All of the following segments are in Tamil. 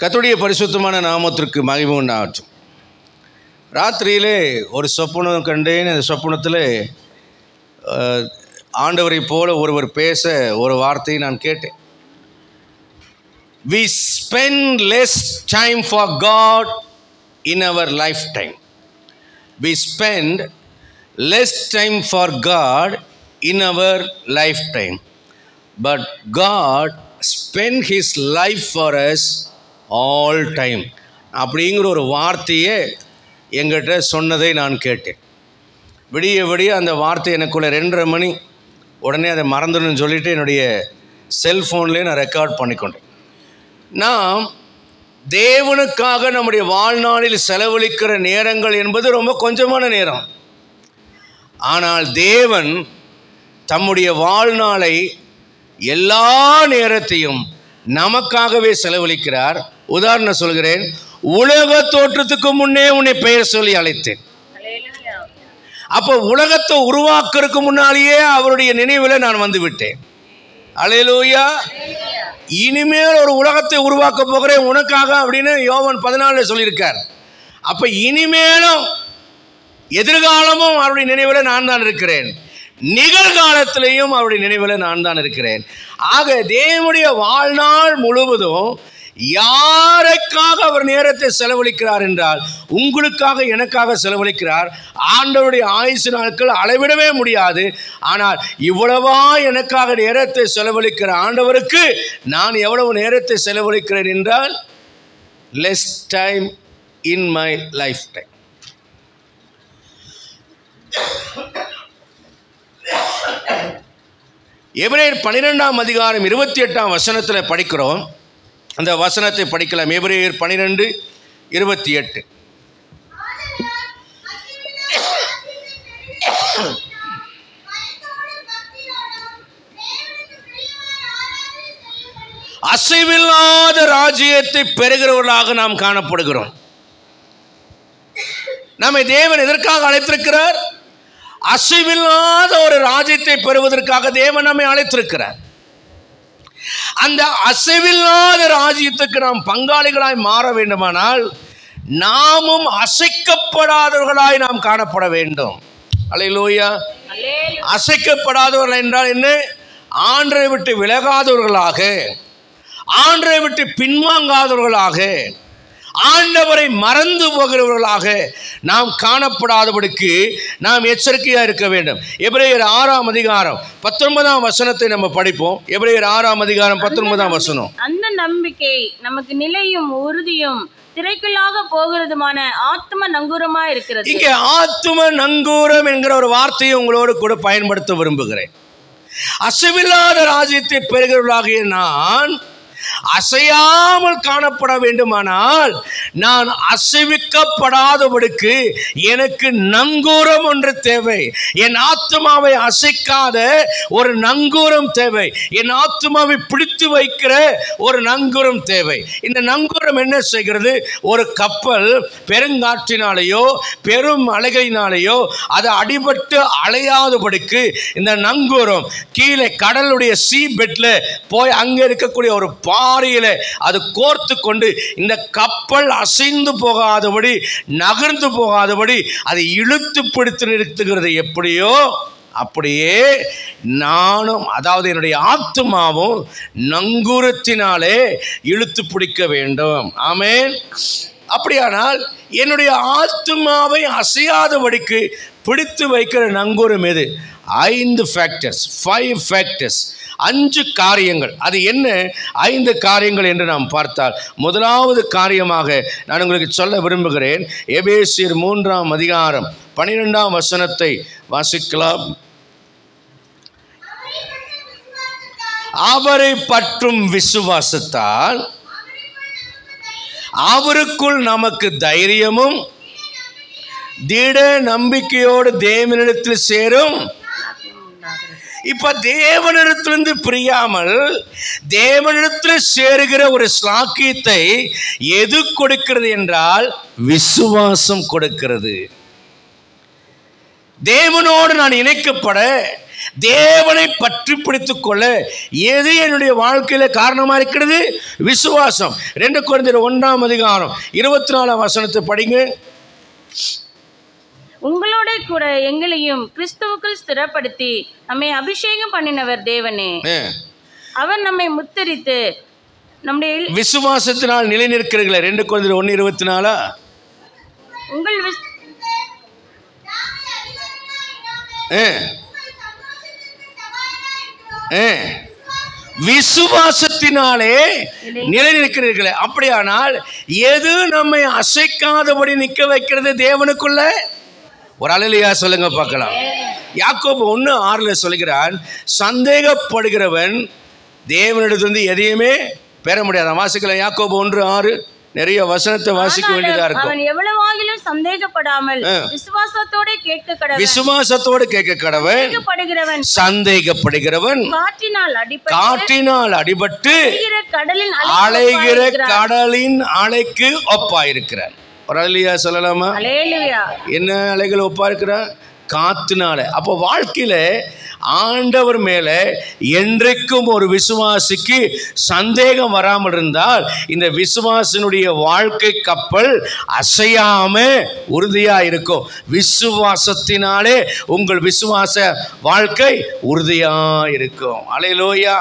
கர்த்தருடைய பரிசுத்தமான நாமத்திற்கு மகிமை உண்டாகட்டும். ராத்திரியிலே ஒரு சொப்பனம் கண்டேன். அந்த சொப்பனத்தில் ஆண்டவரை போல ஒருவர் பேச ஒரு வார்த்தையை நான் கேட்டேன். We spend less time for God in our lifetime. We spend less time for God in our lifetime. But God spent His life for us all time. அப்படிங்கிற ஒரு வார்த்தையை எங்கிட்ட சொன்னதை நான் கேட்டேன். விடிய அந்த வார்த்தை எனக்குள்ள 2:30 மணி உடனே அதை மறந்துடணும்னு சொல்லிவிட்டு என்னுடைய செல்ஃபோன்லேயே நான் ரெக்கார்ட் பண்ணிக்கொண்டேன். நாம் தேவனுக்காக நம்முடைய வாழ்நாளில் செலவழிக்கிற நேரங்கள் என்பது ரொம்ப கொஞ்சமான நேரம். ஆனால் தேவன் தம்முடைய வாழ்நாளை எல்லா நேரத்தையும் நமக்காகவே செலவழிக்கிறார். உதாரணம் சொல்கிறேன், உலக தோற்றத்துக்கு முன்னே உன்னை பெயர் சொல்லி அழைத்தேன். அப்போ உலகத்தை உருவாக்குறதுக்கு முன்னாலேயே அவருடைய நினைவில் நான் வந்து விட்டேன். அல்லேலூயா. இனிமேல் ஒரு உலகத்தை உருவாக்க போகிறேன் உனக்காக அப்படின்னு யோவான் 14 சொல்லியிருக்கார். அப்போ இனிமேலும் எதிர்காலமும் அவருடைய நினைவில் நான் தான் இருக்கிறேன், நிகழ்காலத்திலையும் அவருடைய நினைவில் நான் தான் இருக்கிறேன். ஆக தேவனுடைய வாழ்நாள் முழுவதும் யாருக்காக அவர் நேரத்தை செலவழிக்கிறார் என்றால் உங்களுக்காக, எனக்காக செலவழிக்கிறார். ஆண்டவருடைய ஆயுசு நாட்கள் அளவிடவே முடியாது. ஆனால் இவ்வளவா எனக்காக நேரத்தை செலவழிக்கிற ஆண்டவருக்கு நான் எவ்வளவு நேரத்தை செலவழிக்கிறேன் என்றால் less time in my lifetime. எபிரேயர் 12 அதிகாரம் 28 படிக்கிறோம். அந்த வசனத்தை படிக்கலாம். எபிரேயர் 12:28. அசைவில்லாத ராஜ்யத்தை பெறுகிறவர்களாக நாம் காணப்படுகிறோம். நம்மை தேவன் எதற்காக அழைத்திருக்கிறார்? அசைவில்லாத ஒரு ராஜ்யத்தை பெறுவதற்காக தேவன் நம்மை அழைத்திருக்கிறார். அந்த அசைவில்லாத ராஜ்யத்துக்கு நாம் பங்காளிகளாய் மாற வேண்டுமானால் நாமும் அசைக்கப்படாதவர்களாய் நாம் காணப்பட வேண்டும். அல்லேலூயா. அசைக்கப்படாதவர்கள் என்றால் என்ன? ஆண்டவரை விட்டு விலகாதவர்களாக, ஆண்டவரை விட்டு பின்வாங்காதவர்களாக, ஆண்டவரை மறந்து போகிறவர்களாக நாம் காணப்படாதபடிக்கு நாம் எச்சரிக்கையாக இருக்க வேண்டும். எபிரேயர் 6 அதிகாரம் 19 நம்ம படிப்போம். எபிரேயர் 6 அதிகாரம் 19 அந்த நம்பிக்கை நமக்கு நிலையும் உறுதியும் திரைக்குள்ளாக போகிறதுமான ஆத்தும நங்கூரமா இருக்கிறது. இங்கே ஆத்தும நங்கூரம் என்கிற ஒரு வார்த்தையை உங்களோடு கூட பயன்படுத்த விரும்புகிறேன். அசைவில்லாத ராஜ்யத்தை பெறுகிறவர்களாகிய நான் அசையாமல் காணப்பட வேண்டுமானால் நான் அசைவிக்கப்படாதபடிக்கு எனக்கு நங்கூரம் ஒன்று தேவை. என் ஆத்துமாவை அசைக்காத ஒரு நங்கூரம் தேவை. என் ஆத்துமாவை பிடித்து வைக்கிற ஒரு நங்கூரம் தேவை. இந்த நங்கூரம் என்ன செய்கிறது? ஒரு கப்பல் பெருங்காற்றினாலேயோ பெரும் அலைகளினாலேயோ அது அடிபட்டு அலையாதபடிக்கு இந்த நங்கூரம் கீழே கடலுடைய சீ பெட்ல போய் அங்கே இருக்கக்கூடிய ஒரு பாறையில அது கோர்த்து கொண்டு இந்த கப்பல் அசைந்து போகாதபடி, நகர்ந்து போகாதபடி அதை இழுத்து பிடித்து நிறுத்துகிறது. எப்படியோ அப்படியே நானும், அதாவது என்னுடைய ஆத்துமாவும் நங்கூரத்தினாலே இழுத்து பிடிக்க வேண்டும். ஆமென். அப்படியானால் என்னுடைய ஆத்துமாவை அசையாதபடிக்கு பிடித்து வைக்கிற நங்கூரம் எது? 5 ஃபேக்டர்ஸ், 5 காரியங்கள். அது என்ன 5 காரியங்கள் என்று நாம் பார்த்தால், முதலாவது காரியமாக நான் உங்களுக்கு சொல்ல விரும்புகிறேன். எபேசியர் 3 அதிகாரம் 12 வாசிக்கலாம். அவரை பற்றும் விசுவாசத்தால் அவருக்குள் நமக்கு தைரியமும் திட நம்பிக்கையோடு தேவனிடத்தில் சேரும். இப்ப தேவனிடத்திலிருந்து பிரியாமல் தேவனிடத்தில் சேருகிற ஒரு ஸ்லாக்கியத்தை எது கொடுக்கிறது என்றால் விசுவாசம் கொடுக்கிறது. தேவனோடு நான் இணைக்கப்பட தேவனை பற்றி பிடித்துக் கொள்ள எது என்னுடைய வாழ்க்கையில காரணமா இருக்கிறது? விசுவாசம். 2 கொரிந்தியர் 1:24 படிங்க. உங்களோட கூட எங்களையும் கிறிஸ்துவுக்குள் ஸ்திரப்படுத்தி நம்மை அபிஷேகம் பண்ணினவர் தேவனே. அவர் நம்மை முத்தரித்து நம்முடைய விசுவாசத்தினால் நிலை நிற்கிறீர்களே. 2 கொரிந்தியர் 1:24. உங்கள் விசுவாசத்தினாலே நிலை நிற்கிறீர்களே. அப்படியானால் எது நம்மை அசைக்காதபடி நிற்க வைக்கிறது? தேவனுக்குள்ள. ஒரு அல்லேலூயா சொல்லுங்க பார்க்கலாம். யாக்கோபு 1:6 சொல்கிறான், சந்தேகப்படுகிறவன் தேவனிடத்திலிருந்து எதையுமே பெற முடியாது. வாசிக்கலாம் யாக்கோபு 1:6. நிறைய வசனத்தை வாசிக்க வேண்டியதா இருக்கும். அவன் எவ்வளவாகிலும் சந்தேகப்படாமல் விசுவாசத்தோடு கேட்க கடவன். சந்தேகப்படுகிறவன் காற்றினால் அடிபட்டு அலைகிற கடலின் அலைக்கு ஒப்பாயிருக்கிறான். ஒரு அல்லேலூயா சொல்லலாமா? என்ன அலைகள் ஒப்பா இருக்கிறான்? காத்துனால. அப்போ வாழ்க்கையில ஆண்டவர் மேல என்றைக்கும் ஒரு விசுவாசிக்கு சந்தேகம் வராமல் இருந்தால் இந்த விசுவாசனுடைய வாழ்க்கை கப்பல் அசையாம உறுதியா இருக்கும். விசுவாசத்தினாலே உங்கள் விசுவாச வாழ்க்கை உறுதியா இருக்கும். அல்லேலூயா.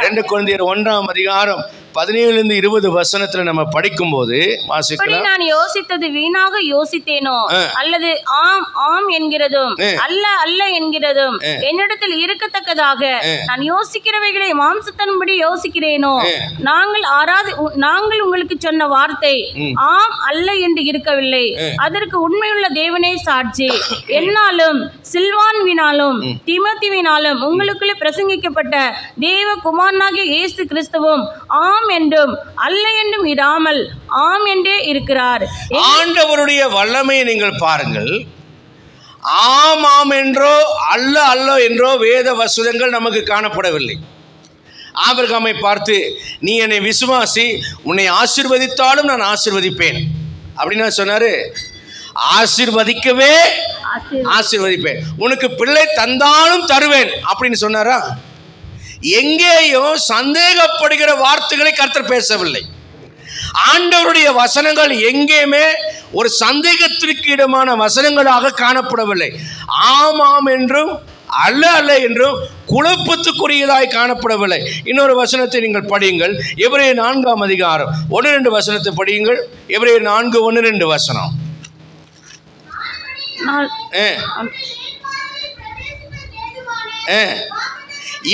2 கொரிந்தியர் 1:17-20 நம்ம படிக்கும் போது வாசிக்கலாம். நான் யோசித்தது வீணாக யோசித்தேனோ, அல்லது ஆம் ஆம் என்கிறதும் அல்ல அல்ல என்கிறதும் என்னிடத்தில் இருக்கத்தக்கதாக நான் யோசிக்கிறவைகளை மாம்சத்தின்படி யோசிக்கிறேனோ. நாங்கள் உங்களுக்கு சொன்ன வார்த்தை ஆம் அல்ல என்று இருக்கவில்லை. அதற்கு உண்மையுள்ள தேவனே சாட்சி. என்னாலும் சில்வான்வினாலும் தீமோத்தேயுவினாலும் உங்களுக்குள்ளே பிரசங்கிக்கப்பட்ட தேவ குமாரனாகிய இயேசு கிறிஸ்துவும் ஆம் என்றும் அல்ல என்றும் இராமல் ஆம் என்றே இருக்கிறார். ஆண்டவருடைய வல்லமையை நீங்கள் பாருங்கள். ஆம் ஆம் என்றோ அல்ல அல்ல என்றோ வேத வசனங்கள் நமக்கு காணப்படவில்லை. ஆபிரகாமை பார்த்து, நீ என்னை விசுவாசி, உன்னை ஆசீர்வதித்தாலும் நான் ஆசீர்வதிப்பேன் அப்படின்னு சொன்னாரு. ஆசீர்வதிப்பேன், உனக்கு பிள்ளை தந்தாலும் தருவேன் அப்படின்னு சொன்னாரா? எங்கேயும் சந்தேகப்படுகிற வார்த்தைகளை கர்த்தர் பேசவில்லை. ஆண்டவருடைய வசனங்கள் எங்கேயுமே ஒரு சந்தேகத்திற்கு இடமான வசனங்களாக காணப்படவில்லை. ஆமாம் என்றும் அல்ல அல்ல என்றும் குழப்பத்துக்குரியதாய் காணப்படவில்லை. இன்னொரு வசனத்தை நீங்கள் படியுங்கள். எபிரேயர் 4:1-2 படியுங்கள். எபிரேயர் 4:1-2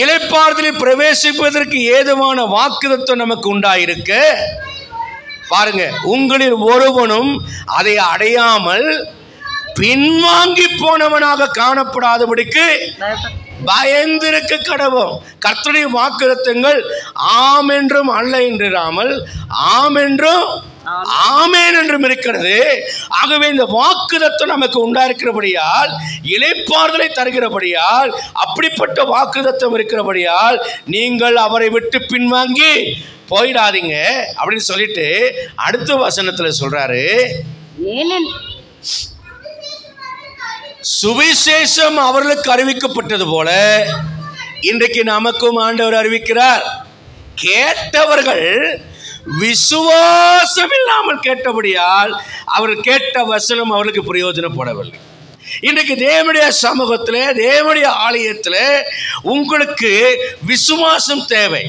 இளைப்பாறுதலில் பிரவேசிப்பதற்கு ஏதுவான வாக்குத்தத்தம் நமக்கு உண்டாயிருக்க பாருங்க, உங்களில் ஒருவனும் அதை அடையாமல் பின்வாங்கி போனவனாக காணப்படாதபடிக்கு பயந்திருக்க கடவோம். கர்த்தருடைய வாக்குத்தத்தங்கள் ஆம் என்றும் அல்ல என்றிராமல் ஆம் என்றும் ஆமேன் என்றும் இருக்கிறது. ஆகவே இந்த வாக்குத்தத்தம் நமக்கு உண்டாயிருக்கிறபடியால், இளைப்பாறுதலை தருகிறபடியால், அப்படிப்பட்ட வாக்குத்தத்தம் இருக்கிறபடியால் நீங்கள் அவரை விட்டு பின்வாங்கி போயிடாதீங்க அப்படின்னு சொல்லிட்டு அடுத்த வசனத்துல சொல்றாரு, சுவிசேஷம் அவர்களுக்கு அறிவிக்கப்பட்டது போல இன்றைக்கு நமக்கும் ஆண்டவர் அறிவிக்கிறார். கேட்டவர்கள் விசுவாசம் இல்லாமல் கேட்டபடியால் அவர்கள் கேட்ட வசனம் அவர்களுக்கு பிரயோஜனப்படவில்லை. இன்றைக்கு தேவனுடைய சமூகத்தில், தேவனுடைய ஆலயத்தில் உங்களுக்கு விசுவாசம் தேவை.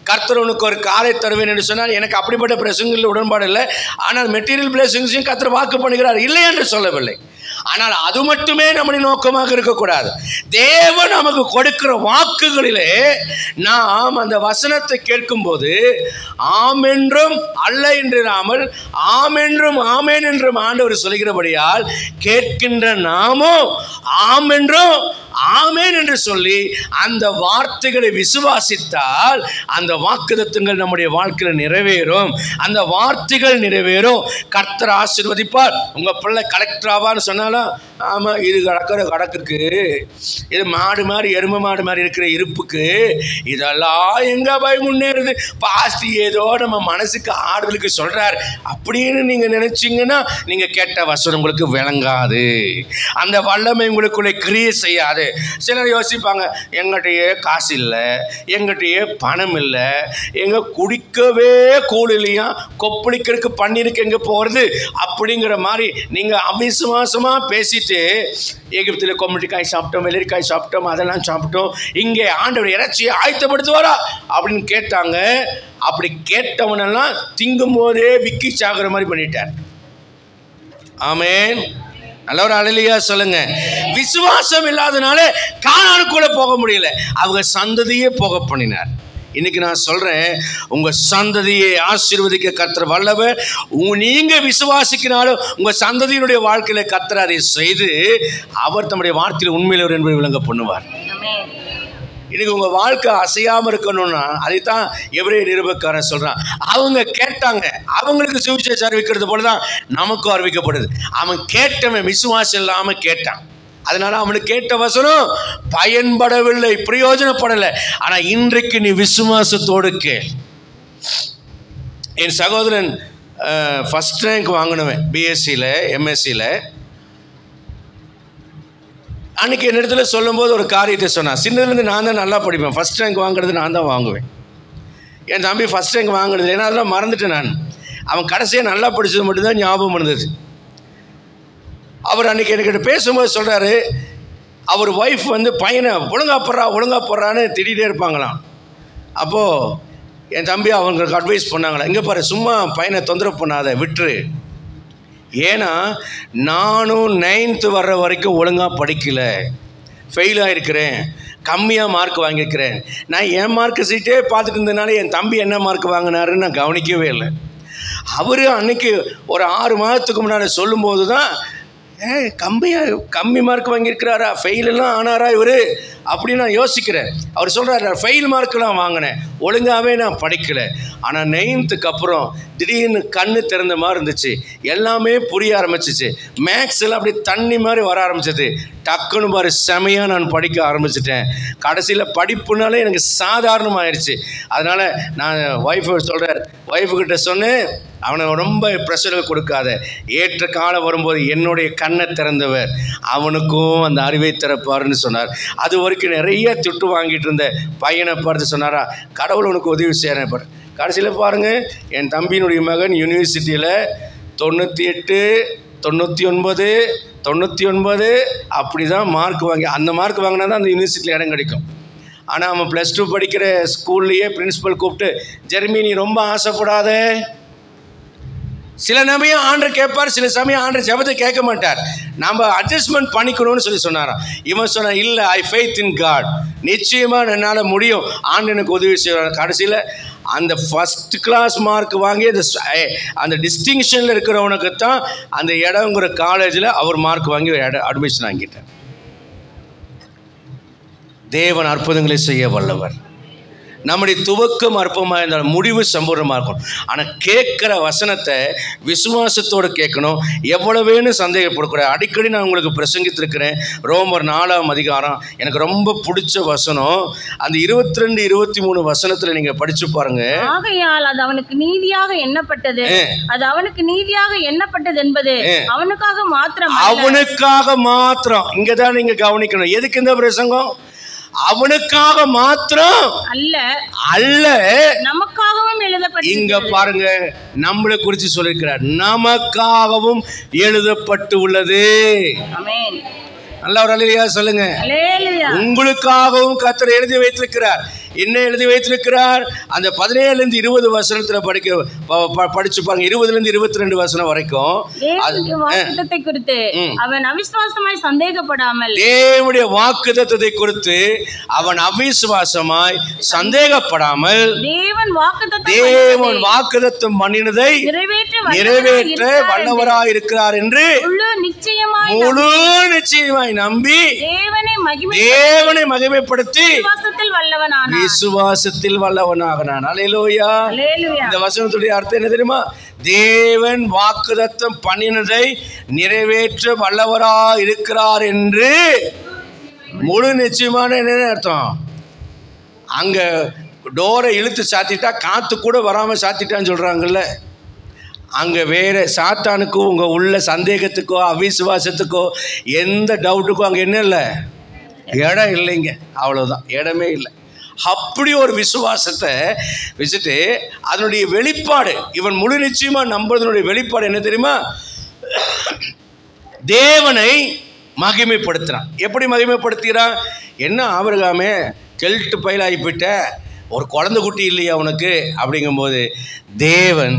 கர்த்தர் உனக்கு ஒரு காரை தருவேன் என்று சொன்னால் எனக்கு அப்படிப்பட்ட பிரசங்களில் உடன்பாடு இல்லை. ஆனால் மெட்டீரியல் பிளெஸிங்ஸையும் கர்த்தர் வாக்கு பண்ணுகிறார், இல்லை என்று சொல்லவில்லை. ஆனால் அது மட்டுமே நம்முடைய நோக்கமாக இருக்கக்கூடாது. தேவன் நமக்கு கொடுக்கிற வாக்குகளிலே நாம் அந்த வசனத்தை கேட்கும் போது ஆம் என்றும் அல்ல என்றிராமல் ஆம் என்றும் ஆமேன் என்றும் ஆண்டவர் சொல்கிறபடியால் கேட்கின்ற நாமும் ஆம் என்றும் ஆமேன் என்று சொல்லி அந்த வார்த்தைகளை விசுவாசித்தால் அந்த வாக்குத்தத்தங்கள் நம்முடைய வாழ்க்கையில் நிறைவேறும். அந்த வார்த்தைகள் நிறைவேறும். கர்த்தர் ஆசீர்வதிப்பார். உங்க பிள்ளை கலெக்டர் ஆவான்னு சொன்னாலும் ஆமா, இது கடக்குக்கு, இது மாடு மாதிரி எருமை மாடு மாதிரி இருக்கிற இருப்புக்கு இதெல்லாம் எங்க போய் முன்னேறுது, பாஸ்ட் ஏதோ நம்ம மனசுக்கு ஆறுதலுக்கு சொல்றார் அப்படின்னு நீங்க நினைச்சீங்கன்னா நீங்க கேட்ட வசனம் உங்களுக்கு விளங்காது. அந்த வல்லமை உங்களுக்குள்ளே கிரியை செய்யாது. கூடாது. சிலர் யோசிப்பாங்க, எங்கிட்டயே காசு இல்லை, எங்கிட்டயே பணம் இல்லை, எங்கே குடிக்கவே கூழ் இல்லையா, கொப்பளிக்கிறதுக்கு பன்னீருக்கு எங்கே போகிறது அப்படிங்கிற மாதிரி நீங்கள் அவிசுவாசமாக பேசிட்டு எகிப்தில் கொம்பட்டிக்காய் சாப்பிட்டோம், வெள்ளரிக்காய் சாப்பிட்டோம், அதெல்லாம் சாப்பிட்டோம், இங்கே ஆண்டவர் இறைச்சியை ஆயத்தப்படுத்துவாரா அப்படின்னு கேட்டாங்க. அப்படி கேட்டவனெல்லாம் திங்கும் போதே விக்கி சாகுற மாதிரி பண்ணிட்டார். ஆமென். நல்ல ஒரு அல்லேலூயா சொல்லுங்க. விசுவாசம் இல்லாதனால கானானுக்குள்ள போக முடியல, அவங்க சந்ததியே போக பண்ணினார். இன்னைக்கு நான் சொல்றேன், உங்க சந்ததியை ஆசீர்வதிக்க கர்த்தர் வல்லவர். நீங்க விசுவாசிக்கினாலும் உங்க சந்ததியினுடைய வாழ்க்கையில கர்த்தர் அதை செய்து அவர் தம்முடைய வார்த்தையில் உண்மையிலவர் என்பதை விளங்க பண்ணுவார். இன்னைக்கு உங்க வாழ்க்கை அசையாம இருக்கணும்னா அதைத்தான் எபிரேய நிருபக்காரன் சொல்றான். அவங்க கேட்டாங்க, அவங்களுக்கு சுவிசேஷம் அறிவிக்கிறது போலதான் நமக்கும் அறிவிக்கப்படுது. அவன் கேட்டவன் விசுவாசம் இல்லாம கேட்டான், அதனால அவனுக்கு கேட்ட வசனம் பயன்படவில்லை, பிரயோஜனப்படலை. ஆனா இன்றைக்கு நீ விசுவாசத்தோடு கேள். என் சகோதரன் ஃபர்ஸ்ட் ரேங்க் வாங்கினவன் பிஎஸ்சியில் எம்எஸ்சியில். அன்றைக்கி என்னிடத்துல சொல்லும்போது ஒரு காரியத்தை சொன்னான். சின்னதுலேருந்து நான் தான் நல்லா படிப்பேன், ஃபஸ்ட் ரேங்க் வாங்குறது நான் தான் வாங்குவேன். என் தம்பி ஃபஸ்ட் ரேங்க் வாங்குறது, ஏன்னா அதெல்லாம் மறந்துட்டேன் நான். அவன் கடைசியாக நல்லா படித்தது மட்டும்தான் ஞாபகம் இருந்தது. அவர் அன்றைக்கி என்கிட்ட பேசும்போது சொல்கிறாரு, அவர் ஒய்ஃப் பையனை ஒழுங்கா போடுறான்னு திட்டிகிட்டே இருப்பாங்களாம். அப்போது என் தம்பி அவங்களுக்கு அட்வைஸ் பண்ணாங்களா, இங்கே பாரு, சும்மா பையனை தொந்தரவு பண்ணாத, விட்டுரு. ஏன்னா நானும் 9th வர்ற வரைக்கும் ஒழுங்காக படிக்கலை, ஃபெயில் ஆகிருக்கிறேன், கம்மியாக மார்க் வாங்கியிருக்கிறேன். நான் என் மார்க் சீட்டே பார்த்துட்டு இருந்ததுனால என் தம்பி என்ன மார்க் வாங்கினாருன்னு நான் கவனிக்கவே இல்லை. அவர் அன்றைக்கி ஒரு 6 மாதத்துக்கு முன்னாடி சொல்லும்போது தான், கம்மி மார்க் வாங்கியிருக்கிறாரா, ஃபெயிலெல்லாம் ஆனாரா இவர் அப்படின்னு நான் யோசிக்கிறேன். அவர் சொல்கிறார், ஃபெயில் மார்க்கெலாம் வாங்கினேன், ஒழுங்காகவே நான் படிக்கலை. ஆனால் 9th அப்புறம் திடீர்னு கண்ணு திறந்த மாதிரி இருந்துச்சு, எல்லாமே புரிய ஆரம்பிச்சிச்சு, மேக்ஸ் எல்லாம் அப்படி தண்ணி மாதிரி வர ஆரம்பிச்சது. டக்குன்னு பாரு செமையாக நான் படிக்க ஆரம்பிச்சிட்டேன். கடைசியில் படிப்புனாலே எனக்கு சாதாரணமாகிடுச்சு. அதனால் நான் ஒய்ஃபுக்கிட்ட சொன்னேன், அவனை ரொம்ப ப்ரெஷர்கள் கொடுக்காத, ஏற்ற காலம் வரும்போது என்னுடைய கண்ணை திறந்தவர் அவனுக்கும் அந்த அறிவை திறப்பாருன்னு சொன்னார். அது வரைக்கும் நிறைய திட்டு வாங்கிட்டு இருந்த பையனை பார்த்து சொன்னாரா, கடவுள் உனக்கு உதவி செய்கிறேன் பாரு. கடைசியில் பாருங்கள், என் தம்பியினுடைய மகன் யூனிவர்சிட்டியில் 98, 99, 99 அப்படி தான் மார்க் வாங்கி, அந்த மார்க் வாங்கினா தான் அந்த யூனிவர்சிட்டியில் இடம் கிடைக்கும். ஆனால் அவன் +2 படிக்கிற ஸ்கூல்லையே பிரின்ஸிபல் கூப்பிட்டு, ஜெர்மி நீ ரொம்ப ஆசைப்படாத, சில சமயம் ஆண்டர் கேட்பார், சில சமயம் ஆண்டர் ஜெபத்தை கேட்க மாட்டார், நம்ம அட்ஜஸ்ட்மெண்ட் பண்ணிக்கணும்னு சொன்னாராம். இவன் சொன்னான், இல்லை, ஐ ஃபெய்த் இன் காட், நிச்சயமாக என்னால் முடியும், ஆண்டு எனக்கு உதவி செய்வார். கடைசியில் அந்த ஃபஸ்ட் கிளாஸ் மார்க் வாங்கி அந்த டிஸ்டிங்ஷனில் இருக்கிறவனுக்கு தான் அந்த இடங்கிற காலேஜில் அவர் மார்க் வாங்கி அட்மிஷன் வாங்கிட்டார். தேவன் அற்புதங்களை செய்ய வல்லவர். நம்முடைய துவக்கம் அற்பமாக இருந்தாலும் முடிவு சம்பூர்ணமாக இருக்கணும். ஆனால் கேட்குற வசனத்தை விசுவாசத்தோடு கேட்கணும். எவ்வளவேன்னு சந்தேகப்படக்கூடாது. அடிக்கடி நான் உங்களுக்கு பிரசங்கித்திருக்கிறேன். ரோமர் 4ஆம் அதிகாரம் எனக்கு ரொம்ப பிடிச்ச வசனம். அந்த 22, 23 வசனத்தில் நீங்கள் படித்து பாருங்க. ஆகையால் அது அவனுக்கு நீதியாக எண்ணப்பட்டது, அது அவனுக்கு நீதியாக எண்ணப்பட்டது என்பது அவனுக்காக மாத்திரம். இங்கே தான் நீங்கள் கவனிக்கணும். எதுக்கு இந்த பிரசங்கம்? அவனுக்காக மாத்திரம் அல்ல, நமக்காகவும் எழுதப்பட்டது. இங்க பாருங்க, நம்மளை குறித்து சொல்லியிருக்கிறார், நமக்காகவும் எழுதப்பட்டு உள்ளது. ஆமென். நல்ல ஒரு அல்லேலூயா சொல்லுங்க. உங்களுக்காகவும் கர்த்தர் எழுதி வைத்திருக்கிறார். என்ன எழுதி வைத்திருக்கிறார்? அந்த 17 20 வசனத்தில் படிச்சு பாருங்க. 20 22 வசனம் வரைக்கும் வாக்குத்தத்தத்தை குறித்து அவன் அவிசுவாசமாய் சந்தேகப்படாமல், தேவனுடைய வாக்குத்தத்தத்தை குறித்து அவன் அவிசுவாசமாய் சந்தேகப்படாமல், தேவன் வாக்குத்தத்தம் பண்ணினதை நிறைவேற்ற வல்லவராய் இருக்கிறார் என்று முழு நிச்சயமாய் நம்பி தேவனை மகிமைப்படுத்தி விசுவாசத்தில் வல்லவனாகிறான். அல்லேலூயா. இந்த வசனத்துடைய அர்த்தம் என்ன தெரியுமா? தேவன் வாக்குத்தத்தம் பண்ணினதை நிறைவேற்ற வல்லவராய் இருக்கிறார் என்று முழு நிச்சயமான என்ன அர்த்தம்? அங்க டோரை இழுத்து சாத்திட்டா காத்து கூட வராம சாத்திட்டான்னு சொல்றாங்கல்ல. அங்க வேற சாத்தானுக்கோ உங்க உள்ள சந்தேகத்துக்கோ அவிசுவாசத்துக்கோ எந்த டவுட்டுக்கோ அங்க என்ன இல்லை, இடம் இல்லைங்க, அவ்வளோதான், இடமே இல்லை. அப்படி ஒரு விசுவாசத்தை வச்சுட்டு அதனுடைய வெளிப்பாடு, இவன் முழு நிச்சயமாக நம்புறதனுடைய வெளிப்பாடு என்ன தெரியுமா? தேவனை மகிமைப்படுத்துகிறான். எப்படி மகிமைப்படுத்துகிறான்? என்ன ஆபிரகாமே கெல்ட்டு பயிலாகி போயிட்ட, ஒரு குழந்தை குட்டி இல்லையா உனக்கு அப்படிங்கும்போது, தேவன்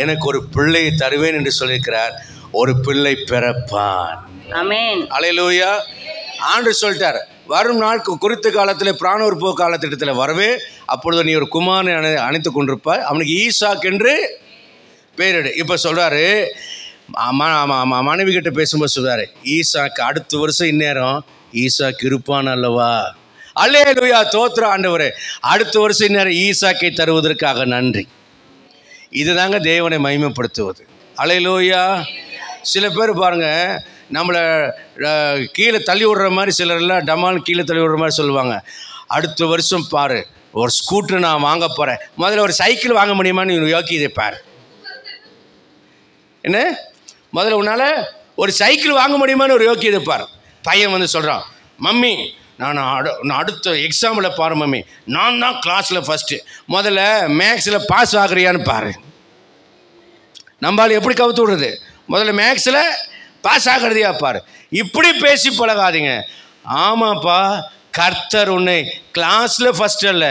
எனக்கு ஒரு பிள்ளையை தருவேன் என்று சொல்லியிருக்கிறார். ஒரு பிள்ளை பிறப்பான். ஆமென். அல்லேலூயா. ஆண்டவர் சொல்லிட்டார், வரும் நாள் குறித்த காலத்தில் பிராணோற்போ காலத்திட்டத்தில் வரவே, அப்பொழுது நீ ஒரு குமாரனை அணைத்து கொண்டிருப்பார், அவனுக்கு ஈசாக் என்று பேரிடு. இப்போ சொல்கிறாரு, மனைவி கிட்ட பேசும்போது சொல்கிறாரு, ஈசாக்கு அடுத்த வருஷம் இந்நேரம் ஈசாக்கு இருப்பான் அல்லவா? அல்லேலூயா, தோத்திர ஆண்டவரே, அடுத்த வருஷம் இந்நேரம் ஈசாக்கை தருவதற்காக நன்றி. இதுதாங்க தேவனை மகிமைப்படுத்துவது. அல்லேலூயா. சில பேர் பாருங்கள், நம்மளை கீழே தள்ளி விடுற மாதிரி, சிலரெல்லாம் டமால் கீழே தள்ளி விடுற மாதிரி சொல்லுவாங்க. அடுத்த வருஷம் பாரு, ஒரு ஸ்கூட்டர் நான் வாங்க போகிறேன், முதல்ல ஒரு சைக்கிள் வாங்க முடியுமான்னு யோக்கியதை பாரு. என்ன, முதல்ல உன்னால் ஒரு சைக்கிள் வாங்க முடியுமான்னு ஒரு யோக்கியதை பாரு. பையன் வந்து சொல்கிறான், மம்மி நான் அடுத்த எக்ஸாமில் பாரு மம்மி, நான் தான் கிளாஸில் ஃபஸ்ட்டு, முதல்ல மேக்ஸில் பாஸ் ஆகுறியான்னு பாரு. நம்மளால் எப்படி கவுத்து விடுறது? முதல்ல மேக்ஸில் பாஸ் ஆகிறதையா பாரு. இப்படி பேசி பழகாதீங்க. ஆமாப்பா, கர்த்தர் உன்னை கிளாஸில் ஃபஸ்ட் அல்ல,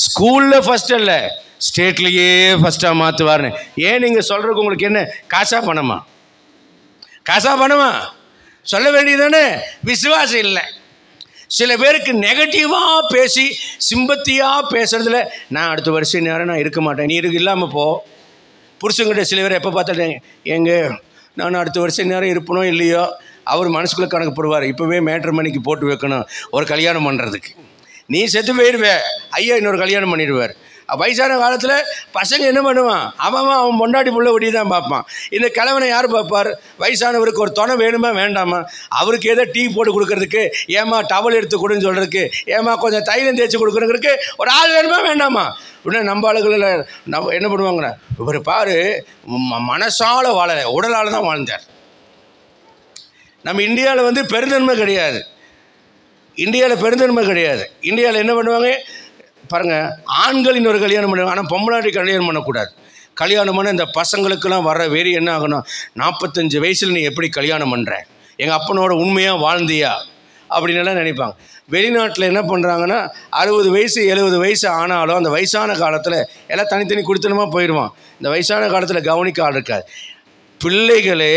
ஸ்கூலில் ஃபஸ்ட் அல்ல, ஸ்டேட்லேயே ஃபஸ்ட்டாக மாற்றுவார்னு. ஏன் நீங்கள் சொல்கிறதுக்கு உங்களுக்கு என்ன காசா பணமா? காசா பணமா சொல்ல வேண்டியதானே? விசுவாசம் இல்லை. சில பேருக்கு நெகட்டிவாக பேசி சிம்பத்தியாக பேசுறதுல, நான் அடுத்த வருஷம் நேரம் நான் இருக்க மாட்டேன், நீ இல்லாமல் போ. புருஷங்கிட்ட சில பேர் எப்போ பார்த்தாலும், எங்க நான் அடுத்த வருஷம் நேரம் இருப்பனோ இல்லையோ, அவர் மனசுக்குள்ளே கணக்கு போடுவார், இப்போவே மேட்ரிமோனிக்கு போட்டு வைக்கணும் ஒரு கல்யாணம் பண்ணுறதுக்கு. நீ செத்து போயிடுவே, ஐயா இன்னொரு கல்யாணம் பண்ணிடுவார். வயசான காலத்தில் பசங்க என்ன பண்ணுவான், அவன் பொண்டாட்டி புள்ள ஒட்டி தான் பார்ப்பான். இந்த கிழவனை யார் பார்ப்பார்? வயசானவருக்கு ஒரு துணை வேணுமா வேண்டாமா? அவருக்கு ஏதோ டீ போட்டு கொடுக்கறதுக்கு, ஏமா டவல் எடுத்து கொடுன்னு சொல்கிறதுக்கு, ஏமா கொஞ்சம் தைலம் தேய்ச்சி கொடுக்குறதுக்கு ஒரு ஆள் வேணுமா வேண்டாமா? உடனே நம்ம ஆளுகளில் நம்ம என்ன பண்ணுவாங்கண்ணா, இவர் பாரு மனசால் வாழலை, உடலால் தான் வாழ்ந்தார். நம்ம இந்தியாவில் வந்து பெருந்தன்மை கிடையாது. இந்தியாவில் என்ன பண்ணுவாங்க பாருங்கள், ஆண்கள் இன்னொரு கல்யாணம் பண்ணுவாங்க, ஆனால் பொம்பளாட்டி கல்யாணம் பண்ணக்கூடாது. கல்யாணம் பண்ண இந்த பசங்களுக்கெல்லாம் வர வெறி என்ன ஆகணும், 45 வயசில் நீ எப்படி கல்யாணம் பண்ணுற, எங்கள் அப்பனோட உண்மையாக வாழ்ந்தியா அப்படின்னு எல்லாம் நினைப்பாங்க. வெளிநாட்டில் என்ன பண்ணுறாங்கன்னா, 60 வயசு 70 வயசு ஆனாலும் அந்த வயசான காலத்தில் எல்லாம் தனித்தனி குடித்தனமாக போயிடுவான். இந்த வயசான காலத்தில் கவனிக்க ஆள் இருக்காது. பிள்ளைகளே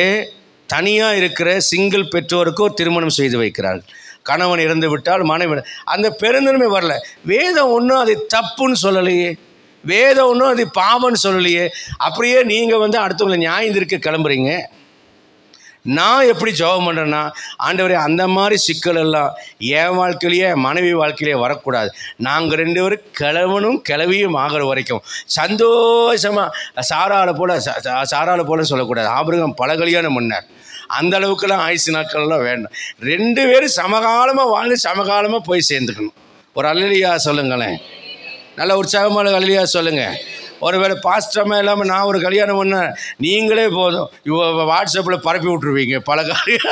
தனியாக இருக்கிற சிங்கிள் பெற்றோருக்கோ திருமணம் செய்து வைக்கிறார்கள். கணவன் இறந்து விட்டால் மனைவி, அந்த பெருந்தன்மை வரல. வேதம் ஒன்றும் அது தப்புன்னு சொல்லலையே, வேதம் ஒன்றும் அது பாவம்னு சொல்லலையே. அப்படியே நீங்கள் வந்து அடுத்தவங்களை நியாயம் இருக்க கிளம்புறீங்க. நான் எப்படி ஜெபம் பண்ணுறேன்னா, ஆண்டவரே அந்த மாதிரி சிக்கல் எல்லாம் என் வாழ்க்கையிலேயே மனைவி வாழ்க்கையிலே வரக்கூடாது. நாங்கள் 2 பேரும் கிழவனும் கிழவியும் ஆகிற வரைக்கும் சந்தோஷமாக சாராளை போல சொல்லக்கூடாது. ஆபிரகாம் பல கல்யாணம் பண்ணார், அந்த அளவுக்குலாம் ஆயுசு நாட்கள்லாம் வேண்டாம். 2 பேரும் சமகாலமாக வாழ்ந்து சமகாலமாக போய் சேர்ந்துக்கணும். ஒரு அல்லேலூயா சொல்லுங்களேன், நல்ல உற்சாகமான அல்லேலூயா சொல்லுங்கள். ஒருவேளை பாஸ்டமாக இல்லாமல் நான் ஒரு கல்யாணம் பண்ணேன், நீங்களே போதும் வாட்ஸ்அப்பில் பரப்பி விட்ருவீங்க பல காரியம்.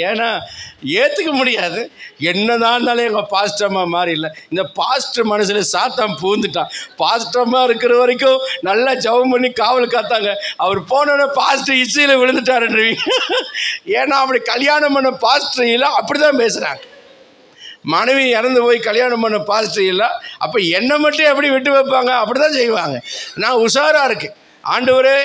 ஏன்னா ஏற்றுக்க முடியாது. என்னதான் இருந்தாலும் எங்கள் பாஸ்டமாக மாறி இல்லை. இந்த பாஸ்டர் மனசில் சாத்தான் பூந்துட்டான். பாஸ்டமாக இருக்கிற வரைக்கும் நல்லா ஜெபம் பண்ணி காவல் காத்தாங்க. அவர் போனோன்னே பாஸ்டர் இசையில் விழுந்துட்டாருன்றீங்க. ஏன்னா அப்படி கல்யாணம் பண்ண பாஸ்டர் இல்லை, அப்படி தான் பேசுகிறாங்க. மனைவி இறந்து போய் கல்யாணம் பண்ண பாஸ்டர் இல்லை, அப்போ என்னை மட்டும் எப்படி விட்டு வைப்பாங்க? அப்படி தான் செய்வாங்க. நான் உஷாராக இருக்கேன். ஆண்டவரே,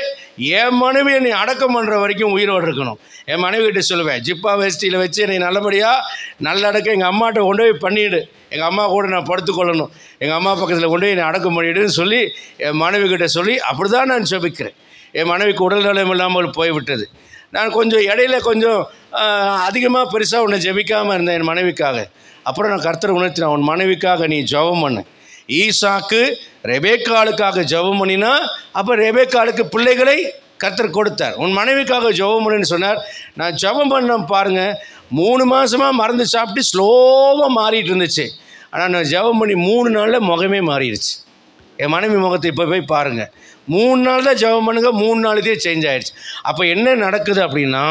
என் மனைவி என்னை அடக்கம் பண்ணுற வரைக்கும் உயிரோடு இருக்கணும். என் மனைவி கிட்ட சொல்லுவேன், ஜிப்பா வேஷ்டியில் வச்சு என்னை நல்லபடியாக நல்லடக்கம் எங்கள் அம்மாட்ட கொண்டு போய் பண்ணிவிடு, எங்கள் அம்மா கூட நான் படுத்துக்கொள்ளணும், எங்கள் அம்மா பக்கத்தில் கொண்டு போய் என்னை அடக்கம் பண்ணிவிடுன்னு சொல்லி என் மனைவி கிட்ட சொல்லி அப்படி தான் நான் ஜெபிக்கிறேன். என் மனைவிக்கு உடல்நலம் இல்லாமல் போய்விட்டது. நான் கொஞ்சம் இடையில கொஞ்சம் அதிகமாக பெருசாக உன்னை ஜெபிக்காமல் இருந்தேன் என் மனைவிக்காக. அப்புறம் நான் கர்த்தரை உணர்த்தினேன், உன் மனைவிக்காக நீ ஜெபம் பண்ணு. ஈசாக்கு ரெபேக்காளுக்காக ஜெபம் பண்ணினா, அப்போ ரெபேக்காளுக்கு பிள்ளைகளை கர்த்தர் கொடுத்தார். உன் மனைவிக்காக ஜெபம் பண்ணுன்னு சொன்னார். நான் ஜெபம் பண்ணேன் பாருங்கள், 3 மாதமாக மருந்து சாப்பிட்டு ஸ்லோவாக மாறிட்டு இருந்துச்சு. ஆனால் நான் ஜெபம் பண்ணி 3 நாளில் முகமே மாறிடுச்சு. என் மனைவி முகத்தை இப்போ போய் பாருங்கள். 3 நாள் தான் ஜெபம் பண்ணுங்க, 3 நாளுதே சேஞ்ச் ஆகிடுச்சு. அப்போ என்ன நடக்குது அப்படின்னா,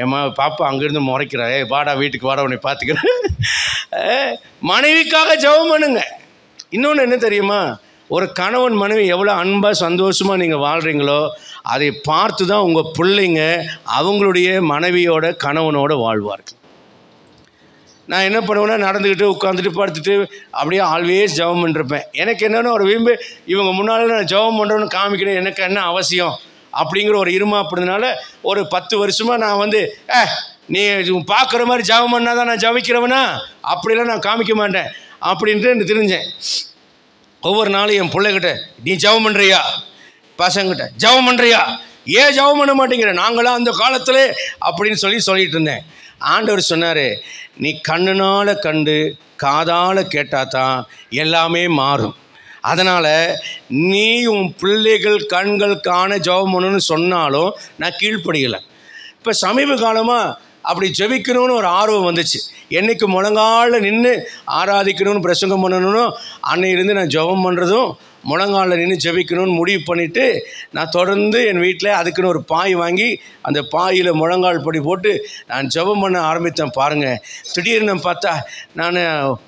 என் பாப்பா அங்கேருந்து முறைக்கிறார், வாடா வீட்டுக்கு வாடா உன்னை பார்த்துக்கிறேன். மனைவிக்காக ஜெபம் பண்ணுங்க. இன்னொன்று என்ன தெரியுமா, ஒரு கணவன் மனைவி எவ்வளோ அன்பாக சந்தோஷமாக நீங்கள் வாழ்கிறீங்களோ அதை பார்த்து தான் உங்கள் பிள்ளைங்க அவங்களுடைய மனைவியோட கணவனோட வாழ்வார்கள். நான் என்ன பண்ணுவேன்னா, நடந்துக்கிட்டு உட்காந்துட்டு படுத்துட்டு அப்படியே ஆல்வேஸ் ஜெபம் பண்ணிருப்பேன். எனக்கு என்னென்னா ஒரு விரும்பு, இவங்க முன்னால் நான் ஜெபம் பண்ணுறேன்னு காமிக்கணும், எனக்கு என்ன அவசியம் அப்படிங்கிற ஒரு இருமாப்படுறதுனால ஒரு 10 வருஷமாக நான் நீ பார்க்குற மாதிரி ஜெபம் பண்ணால் தான் நான் ஜெபிக்கிறவனா, அப்படிலாம் நான் காமிக்க மாட்டேன் அப்படின்ட்டு தெரிஞ்சேன். ஒவ்வொரு நாளும் என் பிள்ளைகிட்ட, நீ ஜெபம் பண்ணுறியா, பசங்கிட்ட ஜெபம் பண்ணுறியா, ஏன் ஜெபம் பண்ண மாட்டேங்கிற, நாங்களாம் அந்த காலத்தில் அப்படின்னு சொல்லிட்டு இருந்தேன். ஆண்டவர் சொன்னார், நீ கண்ணுனால் கண்டு காதால் கேட்டால் தான் எல்லாமே மாறும். அதனால் நீ உன் பிள்ளைகள் கண்கள் காண ஜெபம் பண்ணணும்னு சொன்னாலும் நான் கீழ்ப்படியலை. இப்போ சமீப காலமாக அப்படி ஜெபிக்கணும்னு ஒரு ஆர்வம் வந்துச்சு. என்றைக்கு முழங்காலில் நின்று ஆராதிக்கணும்னு பிரசங்கம் பண்ணணும்னோ அன்னையிலேருந்து நான் ஜெபம் பண்ணுறதும் முழங்காலில் நின்று ஜெபிக்கணும்னு முடிவு பண்ணிவிட்டு நான் தொடர்ந்து என் வீட்டில் அதுக்குன்னு ஒரு பாய் வாங்கி அந்த பாயில் முழங்கால் படி போட்டு நான் ஜெபம் பண்ண ஆரம்பித்தேன். பாருங்கள், திடீர்னு பார்த்தா நான்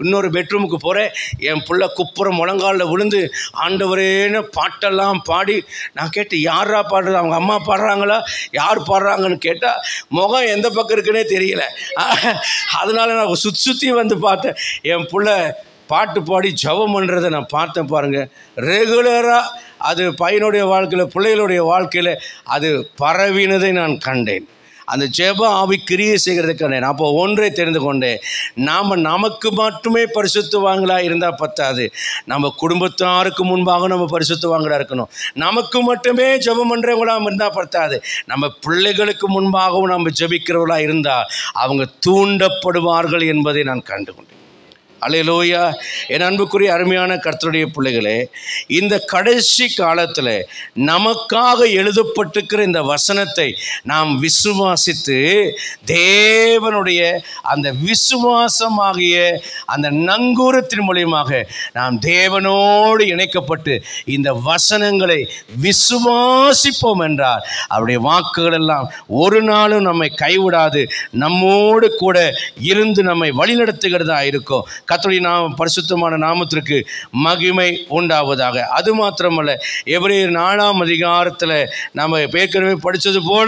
இன்னொரு பெட்ரூமுக்கு போகிறேன், என் பிள்ளை குப்புறம் முழங்காலில் விழுந்து ஆண்டவரேன்னு பாட்டெல்லாம் பாடி, நான் கேட்டேன், யாரா பாடுறது, அவங்க அம்மா பாடுறாங்களா யார் பாடுறாங்கன்னு கேட்டால் முகம் எந்த பக்கம் இருக்குன்னே தெரியல. அதனால் நான் சுற்றி வந்து பார்த்தேன், என் பிள்ளை பாட்டு பாடி ஜெபம் பண்ணுறதை நான் பார்த்தேன். பாருங்கள், ரெகுலராக அது பையனுடைய வாழ்க்கையில் பிள்ளைகளுடைய வாழ்க்கையில் அது பரவினதை நான் கண்டேன். அந்த ஜெப ஆவி கிரியை செய்கிறதை கண்டேன். அப்போ ஒன்றை தெரிந்து கொண்டேன், நாம் நமக்கு மட்டுமே பரிசுத்தவான்களாக இருந்தால் பத்தாது, நம்ம குடும்பத்தாருக்கு முன்பாக நம்ம பரிசுத்தவான்களாக இருக்கணும். நமக்கு மட்டுமே ஜெபம் பண்ணுறவங்களாக இருந்தால் பத்தாது, நம்ம பிள்ளைகளுக்கு முன்பாகவும் நம்ம ஜெபிக்கிறவர்களாக இருந்தால் அவங்க தூண்டப்படுவார்கள் என்பதை நான் கண்டு கொண்டேன். அல்லேலூயா. என் அன்புக்குரிய அருமையான கர்த்தருடைய பிள்ளைகளே, இந்த கடைசி காலத்தில் நமக்காக எழுதப்பட்டிருக்கிற இந்த வசனத்தை நாம் விசுவாசித்து தேவனுடைய அந்த விசுவாசமாகிய அந்த நங்கூரத்தின் மூலியமாக நாம் தேவனோடு இணைக்கப்பட்டு இந்த வசனங்களை விசுவாசிப்போம் என்றால் அவருடைய வாக்குகள் எல்லாம் ஒரு நாளும் நம்மை கைவிடாது, நம்மோடு கூட இருந்து நம்மை வழிநடத்துகிறதா இருக்கும். கர்த்தருடைய பரிசுத்தமான நாமத்திற்கு மகிமை உண்டாவதாக. அது மாத்திரமல்ல, எபிரேயர் 4ஆம் அதிகாரத்தில் நாம் ஏற்கனவே படித்தது போல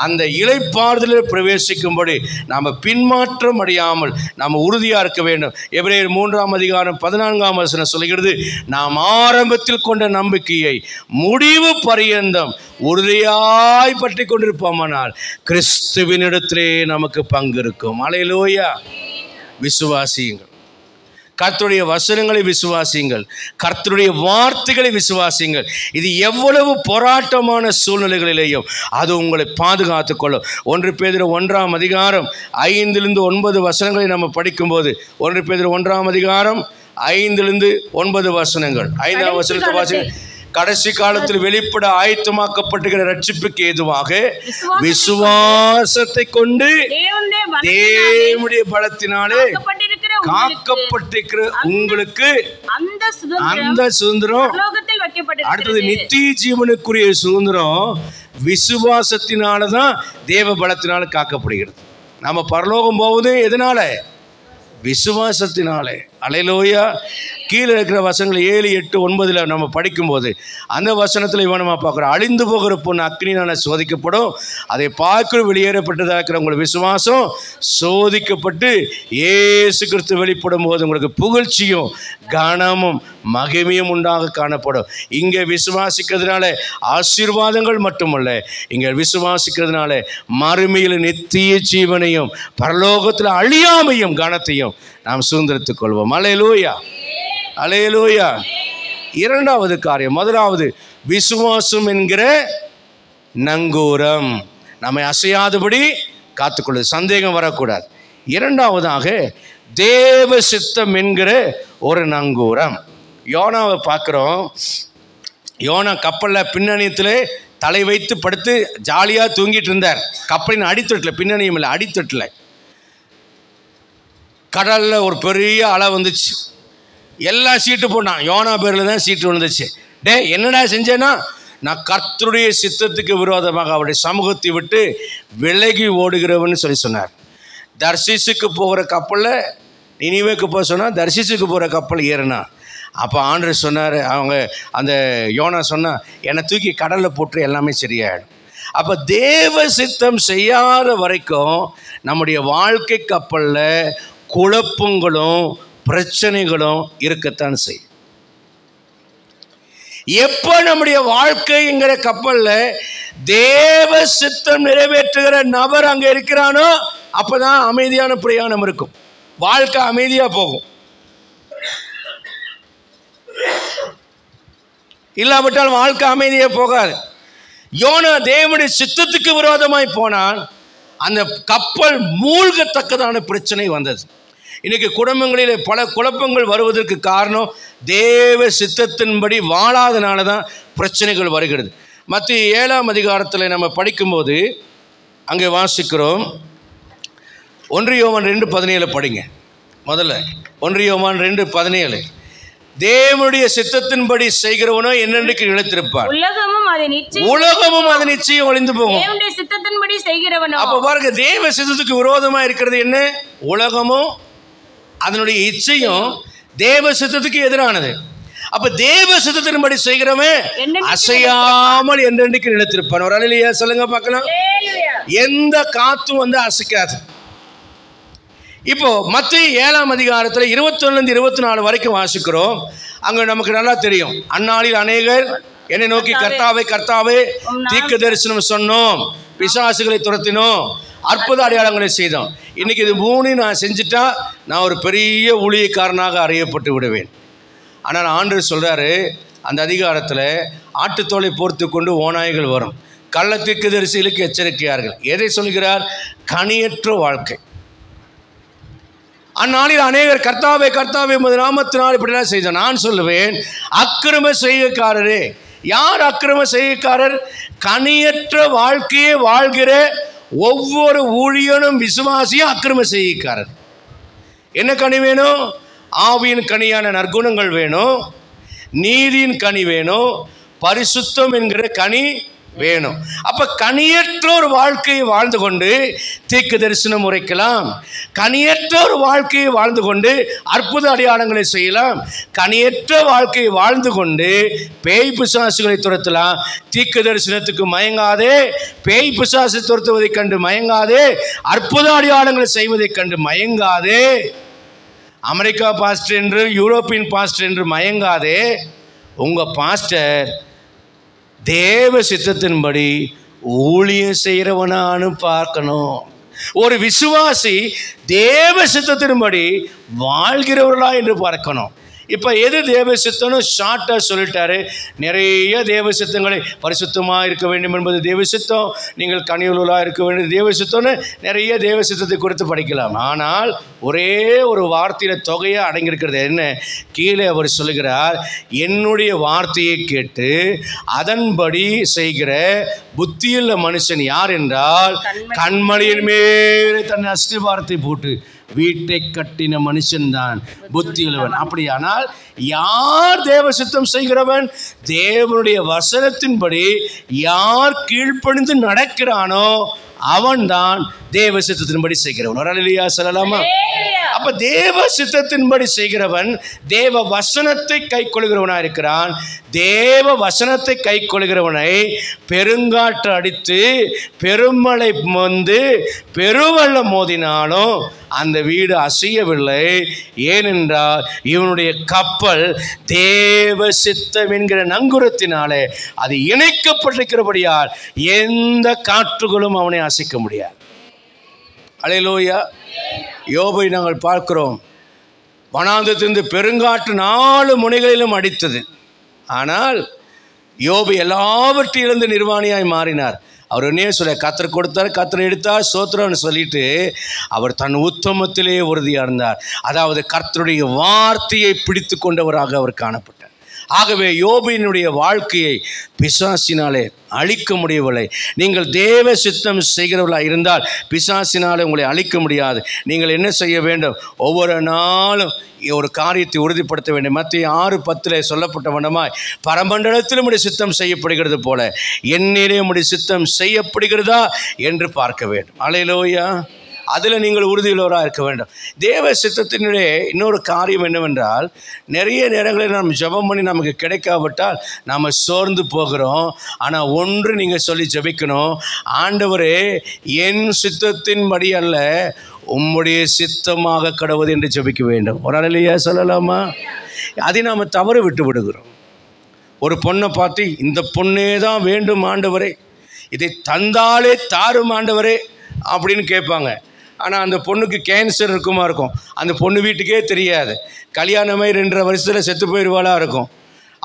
அந்த இளைப்பாறுதலில் பிரவேசிக்கும்படி நாம் பின்மாற்றம் அடையாமல் நாம் உறுதியாக இருக்க வேண்டும். எபிரேயர் 3ஆம் அதிகாரம் 14ஆம் வசனம் சொல்கிறது, நாம் ஆரம்பத்தில் கொண்ட நம்பிக்கையை முடிவு பரியந்தம் உறுதியாய் பற்றி கொண்டிருப்போமானால் கிறிஸ்துவினிடத்திலே நமக்கு பங்கு இருக்கும். அல்லேலூயா. விசுவாசியுங்கள், கர்த்தருடைய வசனங்களை விசுவாசியுங்கள், கர்த்தருடைய வார்த்தைகளை விசுவாசியுங்கள். இது எவ்வளவு போராட்டமான சூழ்நிலைகளிலேயும் அது உங்களை பாதுகாத்து கொள்ளும். 1 பேதுரு 1ஆம் அதிகாரம் 5லிருந்து 9 வசனங்களை நம்ம படிக்கும்போது, 1 பேதுரு 1ஆம் அதிகாரம் 5லிருந்து 9 வசனங்கள், 5ஆம் வசனத்தை வாசிங்க. கடைசி காலத்தில் வெளிப்பட ஆயத்தமாக்கப்பட்டிருக்கிற ரட்சிப்புக்கு ஏதுவாக விசுவாசத்தை கொண்டு தேவனுடைய பலத்தினாலே காக்கப்பட்டிருக்கிற உங்களுக்கு அந்த சுதந்திரம், அடுத்தது நித்திய ஜீவனுக்குரிய சுதந்திரம் விசுவாசத்தினாலதான் தேவ பலத்தினால காக்கப்படுகிறது. நம்ம பரலோகம் போவது எதனால? விசுவாசத்தினாலே. அல்லேலூயா. கீழே இருக்கிற வசனங்கள் 7, 8, 9 நம்ம படிக்கும்போது அந்த வசனத்தில் இவனமாக பார்க்குறோம், அழிந்து போகிற பொண்ணு அக்னினால சோதிக்கப்படும், அதை பார்க்கிற வெளியேறப்பட்டதாக இருக்கிற உங்களுக்கு விசுவாசம் சோதிக்கப்பட்டு இயேசு கிறிஸ்து வெளிப்படும் போது உங்களுக்கு புகழ்ச்சியும் கனமும் மகிமையும் உண்டாக காணப்படும். இங்கே விசுவாசிக்கிறதுனால ஆசீர்வாதங்கள் மட்டுமல்ல, இங்கே விசுவாசிக்கிறதுனால மறுமையில் நித்திய ஜீவனையும் பரலோகத்தில் அழியாமையும் கனத்தையும் நாம் சுதந்திரத்துக் கொள்வோம். அல்லேலூயா, அல்லேலூயா. இரண்டாவது காரியம், முதலாவது விசுவாசம் என்கிற நங்கூரம் நம்மை அசையாதபடி காத்துக்கொள்ளுது, சந்தேகம் வரக்கூடாது. இரண்டாவதாக தேவ சித்தம் என்கிற ஒரு நங்கூரம். யோனாவை பார்க்குறோம். யோனா கப்பலில் பின்னணியத்தில் தலை வைத்து படுத்து ஜாலியாக தூங்கிட்டு இருந்தார். கப்பலின் அடித்தட்டில், பின்னணியும் இல்லை, அடித்தட்டில் கடலில் ஒரு பெரிய அலை வந்துச்சு. எல்லாம் சீட்டு போட்டான். யோனா பேரில் தான் சீட்டு விழுந்துச்சு. டே என்னடா செஞ்சேன்னா, நான் கர்த்தருடைய சித்தத்துக்கு விரோதமாக அவருடைய சமூகத்தை விட்டு விலகி ஓடுகிறவன்னு சொன்னார். தர்சீசுக்கு போகிற கப்பலில் நினிவேக்கு போக சொன்னால் தர்சீசுக்கு போகிற கப்பல் ஏறினா. அப்போ ஆண்டவர் சொன்னார், அவங்க அந்த யோனா சொன்னால் என்னை தூக்கி கடலில் போட்டு எல்லாமே சரியாயிடும். அப்போ தேவ சித்தம் செய்யாத வரைக்கும் நம்முடைய வாழ்க்கை கப்பலில் குழப்பங்களும் பிரச்சனைகளும் இருக்கத்தான் செய்யும். எப்போ நம்முடைய வாழ்க்கைங்கிற கப்பலில் தேவ சித்தம் நிறைவேற்றுகிற நபர் அங்கே இருக்கிறானோ அப்போதான் அமைதியான பிரயாணம் இருக்கும், வாழ்க்கை அமைதியாக போகும். இல்லாவிட்டால் வாழ்க்கை அமைதியாக போகாது. யோனா தேவனுடைய சித்தத்துக்கு விரோதமாய் போனால் அந்த கப்பல் மூழ்கத்தக்கதான பிரச்சனை வந்தது. இன்னைக்கு குடும்பங்களிலே பல குழப்பங்கள் வருவதற்கு காரணம் தேவ சித்தத்தின்படி வாழாதனால தான் பிரச்சனைகள் வருகிறது. மத்திய 7ஆம் அதிகாரத்தில் நம்ம படிக்கும்போது அங்கே வாசிக்கிறோம். 1 யோவான் 2:17 படிங்க. முதல்ல 1 யோவான் 2:17. தேவனுடைய சித்தத்தின்படி செய்கிறவனோ என்னென்றைக்கு நிலைத்திருப்பான், உலகமும் அது நிச்சயம் ஒளிந்து போகும். தேவனுடைய சித்தத்தின்படி செய்கிறவனோ. அப்ப பாருங்க, தேவ சித்தத்துக்கு விரோதமா இருக்கிறது என்ன? உலகமும் அதனுடைய இச்சையும் தேவ சித்தத்துக்கு எதிரானது. அப்ப தேவ சித்தத்தின்படி செய்கிறவன் அசையாமல் என்றென்றைக்கு நிலைத்திருப்பான். ஒரு அல்லேலூயா சொல்லுங்க பார்க்கலாம். எந்த காத்தும் வந்து அசைக்காது. இப்போ மத்திய 7ஆம் அதிகாரத்தில் 21-24 வரைக்கும் வாசிக்கிறோம். அங்க நமக்கு நல்லா தெரியும், அந்நாளில் அநேகர் என்னை நோக்கி கர்த்தாவே கர்த்தாவே தீர்க்க தரிசனம் சொன்னோம், பிசாசுகளை துரத்தினோம், அற்புத அடையாளங்களை செய்தோம். இன்னைக்கு இது 3 நான் செஞ்சுட்டா நான் ஒரு பெரிய ஊழியக்காரனாக அறியப்பட்டு விடுவேன். ஆனால் ஆண்டவர் சொல்றாரு, அந்த அதிகாரத்தில் ஆட்டுத்தோலை போர்த்து கொண்டு ஓநாய்கள் வரும், கள்ள தீர்க்கதரிசிகளுக்கு எச்சரிக்கையார்கள். எதை சொல்கிறார்? கனியற்ற வாழ்க்கை. அந்நாளில் அநேகர் கர்த்தாவே கர்த்தாவே உமது நாமத்தினால் இப்படிலாம் செய்தோம். நான் சொல்லுவேன், அக்கிரம செய்கைக்காரரே. யார் அக்கிரம செய்கைக்காரர்? கனியற்ற வாழ்க்கையை வாழ்கிற ஒவ்வொரு ஊழியனும் விசுவாசியும் அக்கிரம செய்கைக்காரர். என்ன கனி வேணும்? ஆவியின் கனியான நற்குணங்கள் வேணும், நீதியின் கனி வேணும், பரிசுத்தம் என்கிற கனி வேணும். அப்ப கனியற்ற ஒரு வாழ்க்கையை வாழ்ந்து கொண்டு தீர்க்க தரிசனம் உரைக்கலாம், கனியற்ற ஒரு வாழ்க்கையை வாழ்ந்து கொண்டு அற்புத அடையாளங்களை செய்யலாம், கனியற்ற வாழ்க்கையை வாழ்ந்து கொண்டு பேய் பிசாசுகளை துரத்தலாம். தீர்க்க தரிசனத்துக்கு மயங்காதே, பேய் பிசாசு துரத்துவதை கண்டு மயங்காதே, அற்புத அடையாளங்களை செய்வதை கண்டு மயங்காதே, அமெரிக்கா பாஸ்டர் என்று யூரோப்பியன் பாஸ்டர் என்று மயங்காதே. உங்க பாஸ்டர் தேவ சித்தத்தின்படி ஊழியம் செய்கிறவனான்னு பார்க்கணும். ஒரு விசுவாசி தேவ சித்தத்தின்படி வாழ்கிறவர்களா என்று பார்க்கணும். இப்போ எது தேவ சித்தம்னு ஷார்ட்டாக சொல்லிட்டாரு. நிறைய தேவ சித்தங்களை பரிசுத்தமாக இருக்க வேண்டும் என்பது தேவ சித்தம், நீங்கள் கனியுள்ளவர்களாக இருக்க வேண்டியது தேவ சித்தம்னு நிறைய தேவ சித்தத்தை குறித்து படிக்கலாம். ஆனால் ஒரே ஒரு வார்த்தையில் தொகையாக அடங்கியிருக்கிறது என்ன? கீழே அவர் சொல்லுகிறார், என்னுடைய வார்த்தையை கேட்டு அதன்படி செய்கிற புத்தியுள்ள மனுஷன் யார் என்றால், கண்மணியின் மேலே தன் அஸ்திபாரத்தை போட்டு வீட்டை கட்டின மனுஷன்தான் புத்தியுள்ளவன். அப்படியானால் யார் தேவ சித்தம் செய்கிறவன்? தேவனுடைய வசனத்தின்படி யார் கீழ்ப்பணிந்து நடக்கிறானோ அவன்தான் தேவ சித்தத்தின்படி செய்கிறவன். ஒரு அல்லேலூயா சொல்லலாமா? அப்ப தேவ சித்தத்தின்படி செய்கிறவன் தேவ வசனத்தை கை கொள்கிறவனா இருக்கிறான். தேவ வசனத்தை கை கொள்கிறவனை பெருங்காற்று அடித்து பெருமழை வந்து பெருவெள்ளம் மோதினாலும் அந்த வீடு அசையவில்லை. ஏனென்றால் இவனுடைய கப்பல் தேவ சித்தம் என்கிற நங்குரத்தினாலே அது இணைக்கப்பட்டிருக்கிறபடியால் எந்த காற்றுகளும் அவனை அசைக்க முடியாது. அல்லேலூயா. யோபை நாங்கள் பார்க்கிறோம், வனாந்தரத்திலிருந்து பெருங்காற்று 4 முனைகளிலும் அடித்தது. ஆனால் யோபு எல்லாவற்றிலிருந்து நிர்வாணியாய் மாறினார். அவர் என்ன சொல்ல, கர்த்தர் கொடுத்தார், கர்த்தர் எடுத்தார், சோத்திரம்னு சொல்லிட்டு அவர் தன் உத்தமத்திலே உறுதியாக இருந்தார். அதாவது கர்த்தருடைய வார்த்தையை பிடித்து கொண்டவராக அவர் காணப்பட்டார். ஆகவே யோபினுடைய வாழ்க்கையை பிசாசினாலே அழிக்க முடியவில்லை. நீங்கள் தேவ சித்தம் செய்கிறவர்களாக இருந்தால் பிசாசினாலே உங்களை அழிக்க முடியாது. நீங்கள் என்ன செய்ய வேண்டும்? ஒவ்வொரு நாளும் ஒரு காரியத்தை உறுதிப்படுத்த வேண்டும். மத்திய 6:10 சொல்லப்பட்ட வண்ணமாய் பரமண்டலத்திலும் உடைய சித்தம் செய்யப்படுகிறது போல என்னிலே உடைய சித்தம் செய்யப்படுகிறதா என்று பார்க்க வேண்டும். அல்லேலூயா. அதில் நீங்கள் உறுதியுள்ளவராக இருக்க வேண்டும். தேவ சித்தத்தினுடைய இன்னொரு காரியம் என்னவென்றால், நிறைய நேரங்களில் நம்ம ஜெபம் பண்ணி நமக்கு கிடைக்காவிட்டால் நாம் சோர்ந்து போகிறோம். ஆனால் ஒன்று நீங்கள் சொல்லி ஜெபிக்கணும், ஆண்டவரே என் சித்தத்தின்படி அல்ல உம்முடைய சித்தமாக கடவுது என்று ஜெபிக்க வேண்டும். ஒரு அல்லேலூயா சொல்லலாமா? அதை நாம் தவறு விட்டு விடுகிறோம். ஒரு பொண்ணை பார்த்து இந்த பொண்ணே தான் வேண்டும் ஆண்டவரே, இதை தந்தாலே தாரும் ஆண்டவரே அப்படின்னு கேட்பாங்க. ஆனால் அந்த பொண்ணுக்கு கேன்சர் இருக்கும். அந்த பொண்ணு வீட்டுக்கே தெரியாது. கல்யாணமே 2.5 வருஷத்தில் செத்து போயிடுவாளாக இருக்கும்.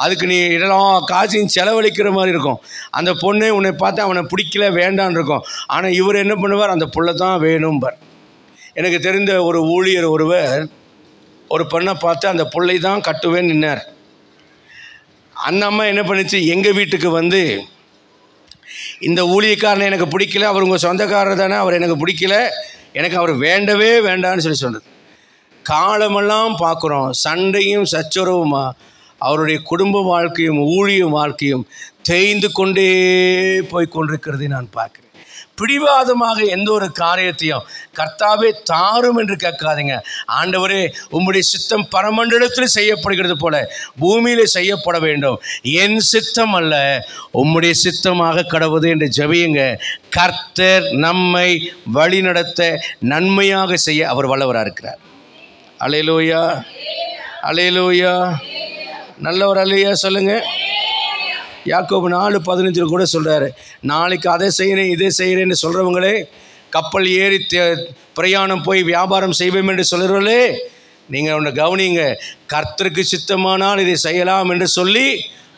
அதுக்கு நீ இதெல்லாம் காசையும் செலவழிக்கிற மாதிரி இருக்கும். அந்த பொண்ணு உன்னை பார்த்து அவனை பிடிக்கல வேண்டான்னு இருக்கும். ஆனால் இவர் என்ன பண்ணுவார்? அந்த புள்ள தான் வேணும்பார். எனக்கு தெரிந்த ஒரு ஊழியர் ஒருவர் ஒரு பெண்ணை பார்த்து அந்த பிள்ளை தான் கட்டுவேன்னு நின்னார். அந்த அம்மா என்ன பண்ணிச்சு, எங்கள் வீட்டுக்கு வந்து இந்த ஊழியக்காரனை எனக்கு பிடிக்கல, அவர் உங்கள் சொந்தக்காரர் தானே, அவர் எனக்கு பிடிக்கல, எனக்கு அவர் வேண்டவே வேண்டான்னு சொன்னது. காலமெல்லாம் பார்க்குறோம், சண்டையும் சச்சரவுமா அவருடைய குடும்ப வாழ்க்கையும் ஊழிய வாழ்க்கையும் தேய்ந்து கொண்டே போய் கொண்டிருக்கிறதை நான் பார்க்குறேன். பிடிவாதமாக எந்த ஒரு காரியத்தையும் கர்த்தாவே தாரும் என்று கேட்காதீங்க. ஆண்டவரே உம்முடைய சித்தம் பரமண்டலத்தில் செய்யப்படுகிறது போல பூமியில் செய்யப்பட வேண்டும், என் சித்தம் அல்ல உம்முடைய சித்தமாக கடவுது என்று ஜெபியுங்க. கர்த்தர் நம்மை வழிநடத்த நன்மையாக செய்ய அவர் வல்லவராக இருக்கிறார். அல்லேலூயா, அல்லேலூயா. நல்லவர் அல்லையா சொல்லுங்க. யாக்கோபு 4:15 கூட சொல்கிறாரு, நாளைக்கு அதை செய்கிறேன் இதை செய்கிறேன்னு சொல்கிறவங்களே, கப்பல் ஏறி பிரயாணம் போய் வியாபாரம் செய்வோம் என்று சொல்கிறவர்களே, நீங்கள் ஒன்று கவனிங்க, கர்த்தருக்கு சித்தமானால் இதை செய்யலாம் என்று சொல்லி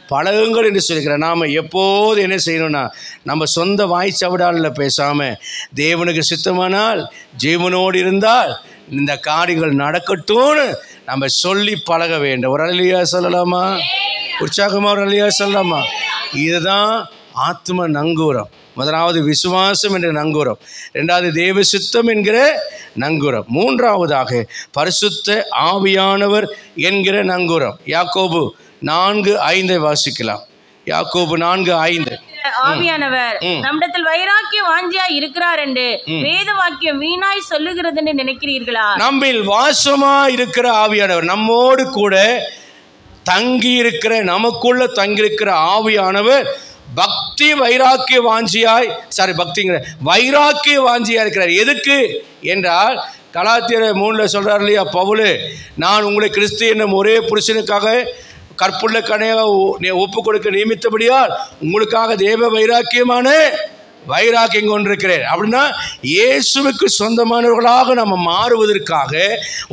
பழகுங்கள் என்று சொல்லிக்கிறேன். நாம் எப்போது என்ன செய்யணும்னா, நம்ம சொந்த வாய்ச்சவடாலில் பேசாமல் தேவனுக்கு சித்தமானால் ஜீவனோடு இருந்தால் இந்த காரியங்கள் நடக்கட்டும்னு நம்ம சொல்லி பழக வேண்டும். ஒரு அல்லையா சொல்லலாமா? உற்சாகமாக ஒரு அல்லையா சொல்லலாமா? இதுதான் ஆத்ம நங்கூரம். முதலாவது விசுவாசம் என்ற நங்கூரம், 2வது தேவ சித்தம் என்கிற நங்கூரம், 3வதாக பரிசுத்த ஆவியானவர் என்கிற நங்கூரம். யாக்கோபு 4:5 வாசிக்கலாம். யாக்கோபு 4:5. ஆவியானவர் நம்மிடத்தில் வைராக்கிய வாஞ்சியா இருக்கிறார் என்று வேத வாக்கியம் வீணாய் சொல்லுகிறது என்று நினைக்கிறீர்களா? நம்மில் வாசமா இருக்கிற ஆவியானவர், நம்மோடு கூட தங்கி இருக்கிற, நமக்குள்ள தங்கி இருக்கிற ஆவியானவர் பக்தி வைராக்கிய வாஞ்சியாய் வைராக்கிய வாஞ்சியா இருக்கிறார். எதுக்கு என்றால், கலாத்தியர் 3 சொல்றார் இல்லையா பவுல், நான் உங்களை கிறிஸ்து என்னும் ஒரே புருஷனுக்காக கற்புள்ள கணையாக ஒப்பு கொடுக்க நியமித்தபடியால் உங்களுக்காக தேவ வைராக்கியமான வைராக்கியம் கொண்டிருக்கிறேன். அப்படின்னா இயேசுவுக்கு சொந்தமானவர்களாக நம்ம மாறுவதற்காக,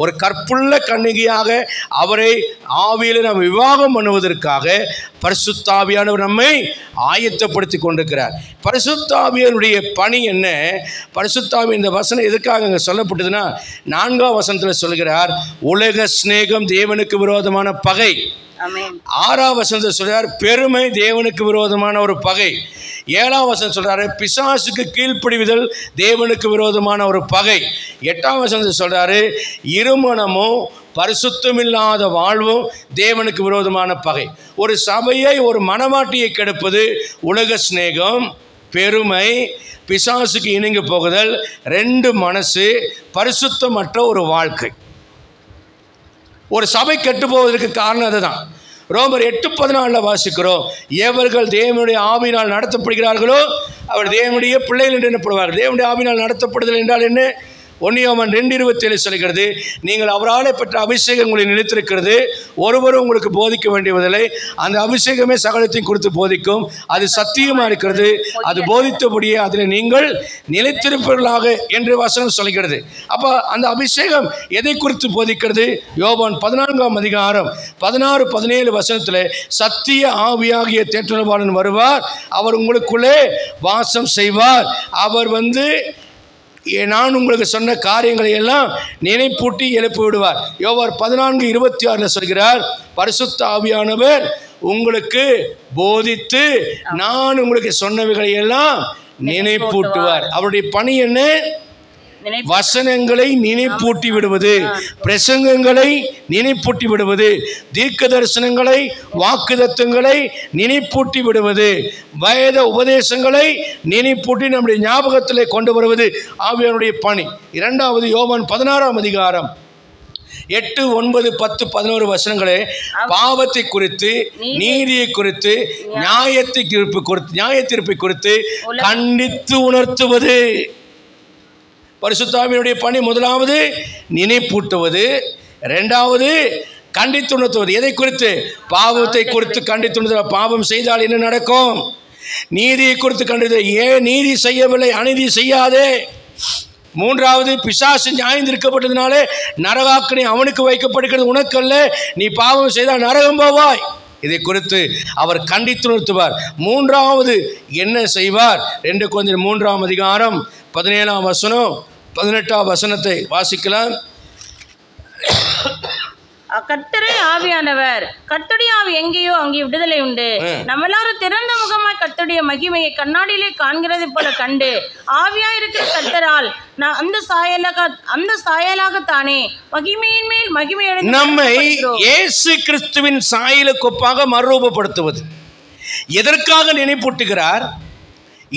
ஒரு கற்புள்ள கன்னிகையாக அவரை ஆவியில் நம்ம விவாகம் பண்ணுவதற்காக பரிசுத்த ஆவியானவர் நம்மை ஆயத்தப்படுத்தி கொண்டிருக்கிறார். பரிசுத்த ஆவியானுடைய பணி என்ன? பரிசுத்த ஆவி, இந்த வசனம் எதுக்காக அங்கே சொல்லப்பட்டதுன்னா, 4ஆம் வசனத்தில் சொல்கிறார், உலக சிநேகம் தேவனுக்கு விரோதமான பகை. 6ஆம் வசனத்தில் சொல்றார், பெருமை தேவனுக்கு விரோதமான ஒரு பகை. 7ஆம் வசனம் சொல்றாரு, பிசாசுக்கு கீழ்ப்படிவுதல் தேவனுக்கு விரோதமான ஒரு பகை. 8ஆம் வசனத்தில் சொல்றாரு, இருமனமும் பரிசுத்தமில்லாத வாழ்வும் தேவனுக்கு விரோதமான பகை. ஒரு சபையை, ஒரு மனவாட்டியை கெடுப்பது உலக சிநேகம், பெருமை, பிசாசுக்கு இணங்கி போகுதல், 2 மனசு, பரிசுத்தமற்ற ஒரு வாழ்க்கை. ஒரு சபை கெட்டு போவதற்கு காரணம் அதுதான். ரோமர் 8:14 வாசிக்கிறோம், எவர்கள் தேவனுடைய ஆவியினால் நடத்தப்படுகிறார்களோ அவர் தேவனுடைய பிள்ளைகள் என்று எண்ணப்படுவார்கள். தேவனுடைய ஆவியினால் நடத்தப்படுதல் என்றால் என்ன? 1 யோவான் 2:27 சொல்கிறது, நீங்கள் அவரால் பெற்ற அபிஷேகம் உங்களை நிலைத்திருக்கிறது, ஒருவரும் உங்களுக்கு போதிக்க வேண்டியதில்லை, அந்த அபிஷேகமே சகலத்தையும் கொடுத்து போதிக்கும், அது சத்தியமாக இருக்கிறது, அது போதித்தபடியே அதில் நீங்கள் நிலைத்திருப்பீர்களாக என்று வசனம் சொல்கிறது. அப்போ அந்த அபிஷேகம் எதை குறித்து போதிக்கிறது? யோவான் 14ஆம் அதிகாரம் 16-17 வசனத்தில், சத்திய ஆவியாகிய தேற்றவாளன் வருவார், அவர் உங்களுக்குள்ளே வாசம் செய்வார், அவர் நான் உங்களுக்கு சொன்ன காரியங்களை எல்லாம் நினைப்பூட்டி எழுப்பி விடுவார். யோவான் 14:26 சொல்கிறார், பரிசுத்த ஆவியானவர் உங்களுக்கு போதித்து நான் உங்களுக்கு சொன்னவைகளை எல்லாம் நினைப்பூட்டுவார். அவருடைய பணி என்ன? வசனங்களை நினைப்பூட்டி விடுவது, பிரசங்கங்களை நினைப்பூட்டி விடுவது, தீர்க்க தரிசனங்களை வாக்குதத்தங்களை நினைப்பூட்டி விடுவது, வேத உபதேசங்களை நினைப்பூட்டி நம்முடைய ஞாபகத்திலே கொண்டு வருவது ஆவியானுடைய பணி. இரண்டாவது யோவான் 16 8, 9, 10, 11 வசனங்களே பாவத்தை குறித்து, நீதியை குறித்து, நியாய தீர்ப்பை குறித்து கண்டித்து உணர்த்துவது. பரிசுத்த ஆவியினுடைய பணி முதலாவது நினைப்பூட்டுவது, இரண்டாவது கண்டித்து உணர்த்துவது. எதை குறித்து? பாவத்தை குறித்து கண்டித்து உணர்த்துவது. பாவம் செய்தால் என்ன நடக்கும்? நீதியை குறித்து கண்டித்து, ஏன் நீதி செய்யவில்லை, அநீதி செய்யாதே. மூன்றாவது, பிசாசு நியாயந்திருக்கப்பட்டதுனாலே நரகாக்கினை அவனுக்கு வைக்கப்படுகிறது, உனக்கல்ல, நீ பாவம் செய்தால் நரகம் போவாய். இதை குறித்து அவர் கண்டித்து நிறுத்துவார். மூன்றாவது என்ன செய்வார்? 2 கொரிந்தியர் 3 17 வசனம் 18 வசனத்தை வாசிக்கலாம். கர்த்தரே ஆவியானவர், கர்த்தருடைய ஆவி எங்கேயோ அங்கே விடுதலை உண்டு. நம்ம எல்லாரும் திறந்த முகமாய் கர்த்தருடைய மகிமையை கண்ணாடியிலே காண்கிறது போல கண்டு ஆவியாயிருக்கிற கர்த்தரால் அந்த சாயலாகத்தானே மகிமையின் மேல் மகிமை நம்மை இயேசு கிறிஸ்துவின் சாயலுக்கு ஒப்பாக மறுரூபப்படுத்துவது. எதற்காக நினைப்பூட்டுகிறார்?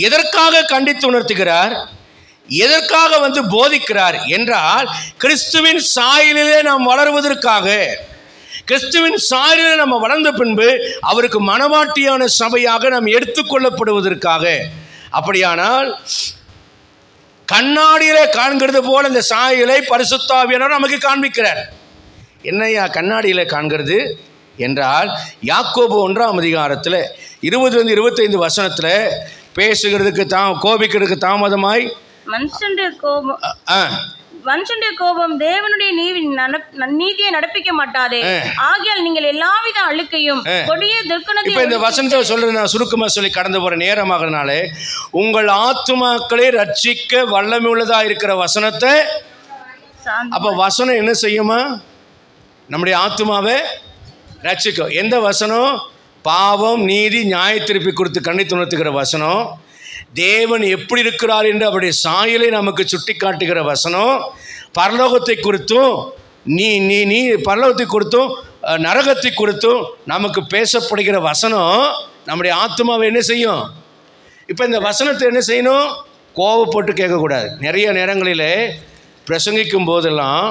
எதற்காக கண்டித்து உணர்த்துகிறார்? எதற்காக போதிக்கிறார் என்றால், கிறிஸ்துவின் சாயலிலே நாம் வளருவதற்காக. கிறிஸ்துவின் சாயலிலே நம்ம வளர்ந்த பின்பு அவருக்கு மனவாட்டியான சபையாக நாம் எடுத்துக்கொள்ளப்படுவதற்காக. அப்படியானால் கண்ணாடியிலே காண்கிறது போல இந்த சாயலை பரிசுத்த ஆவியானவர் நமக்கு காண்பிக்கிறார். என்னையா கண்ணாடியிலே காண்கிறது என்றால், யாக்கோபு 1 20-25 வசனத்தில் பேசுகிறதுக்கு கோபிக்கிறதுக்கு தாமதமாய் மனுஷனுடைய கோபம் தேவனுடைய நீதியை நடப்பிக்க மாட்டாதே. ஆகையால் நீங்கள் எல்லாவித அழுக்கையும் கொடிய துர்க்குணத்தையும். இப்ப இந்த வசனத்தை சொல்றது நான் சுருக்கமா சொல்லி கடந்து போற நேரமாகறனால, உங்கள் ஆத்துமாக்களை ரட்சிக்க வல்லமை உள்ளதா இருக்கிற வசனத்தை. அப்ப வசனம் என்ன செய்யுமா? நம்முடைய ஆத்துமாவை ரட்சிக்கும். எந்த வசனம்? பாவம், நீதி, நியாய தீர்ப்பை குறித்து கண்டித்து உணர்த்துகிற வசனம். தேவன் எப்படி இருக்கிறார் என்று அவருடைய சாயலை நமக்கு சுட்டி காட்டுகிற வசனம். பரலோகத்தை குறித்தும் பரலோகத்தை குறித்தும் நரகத்தை குறித்தும் நமக்கு பேசப்படுகிற வசனம் நம்முடைய ஆத்மாவை என்ன செய்யும்? இப்போ இந்த வசனத்தை என்ன செய்யணும்? கோபப்பட்டு கேட்கக்கூடாது. நிறைய நேரங்களிலே பிரசங்கிக்கும் போதெல்லாம்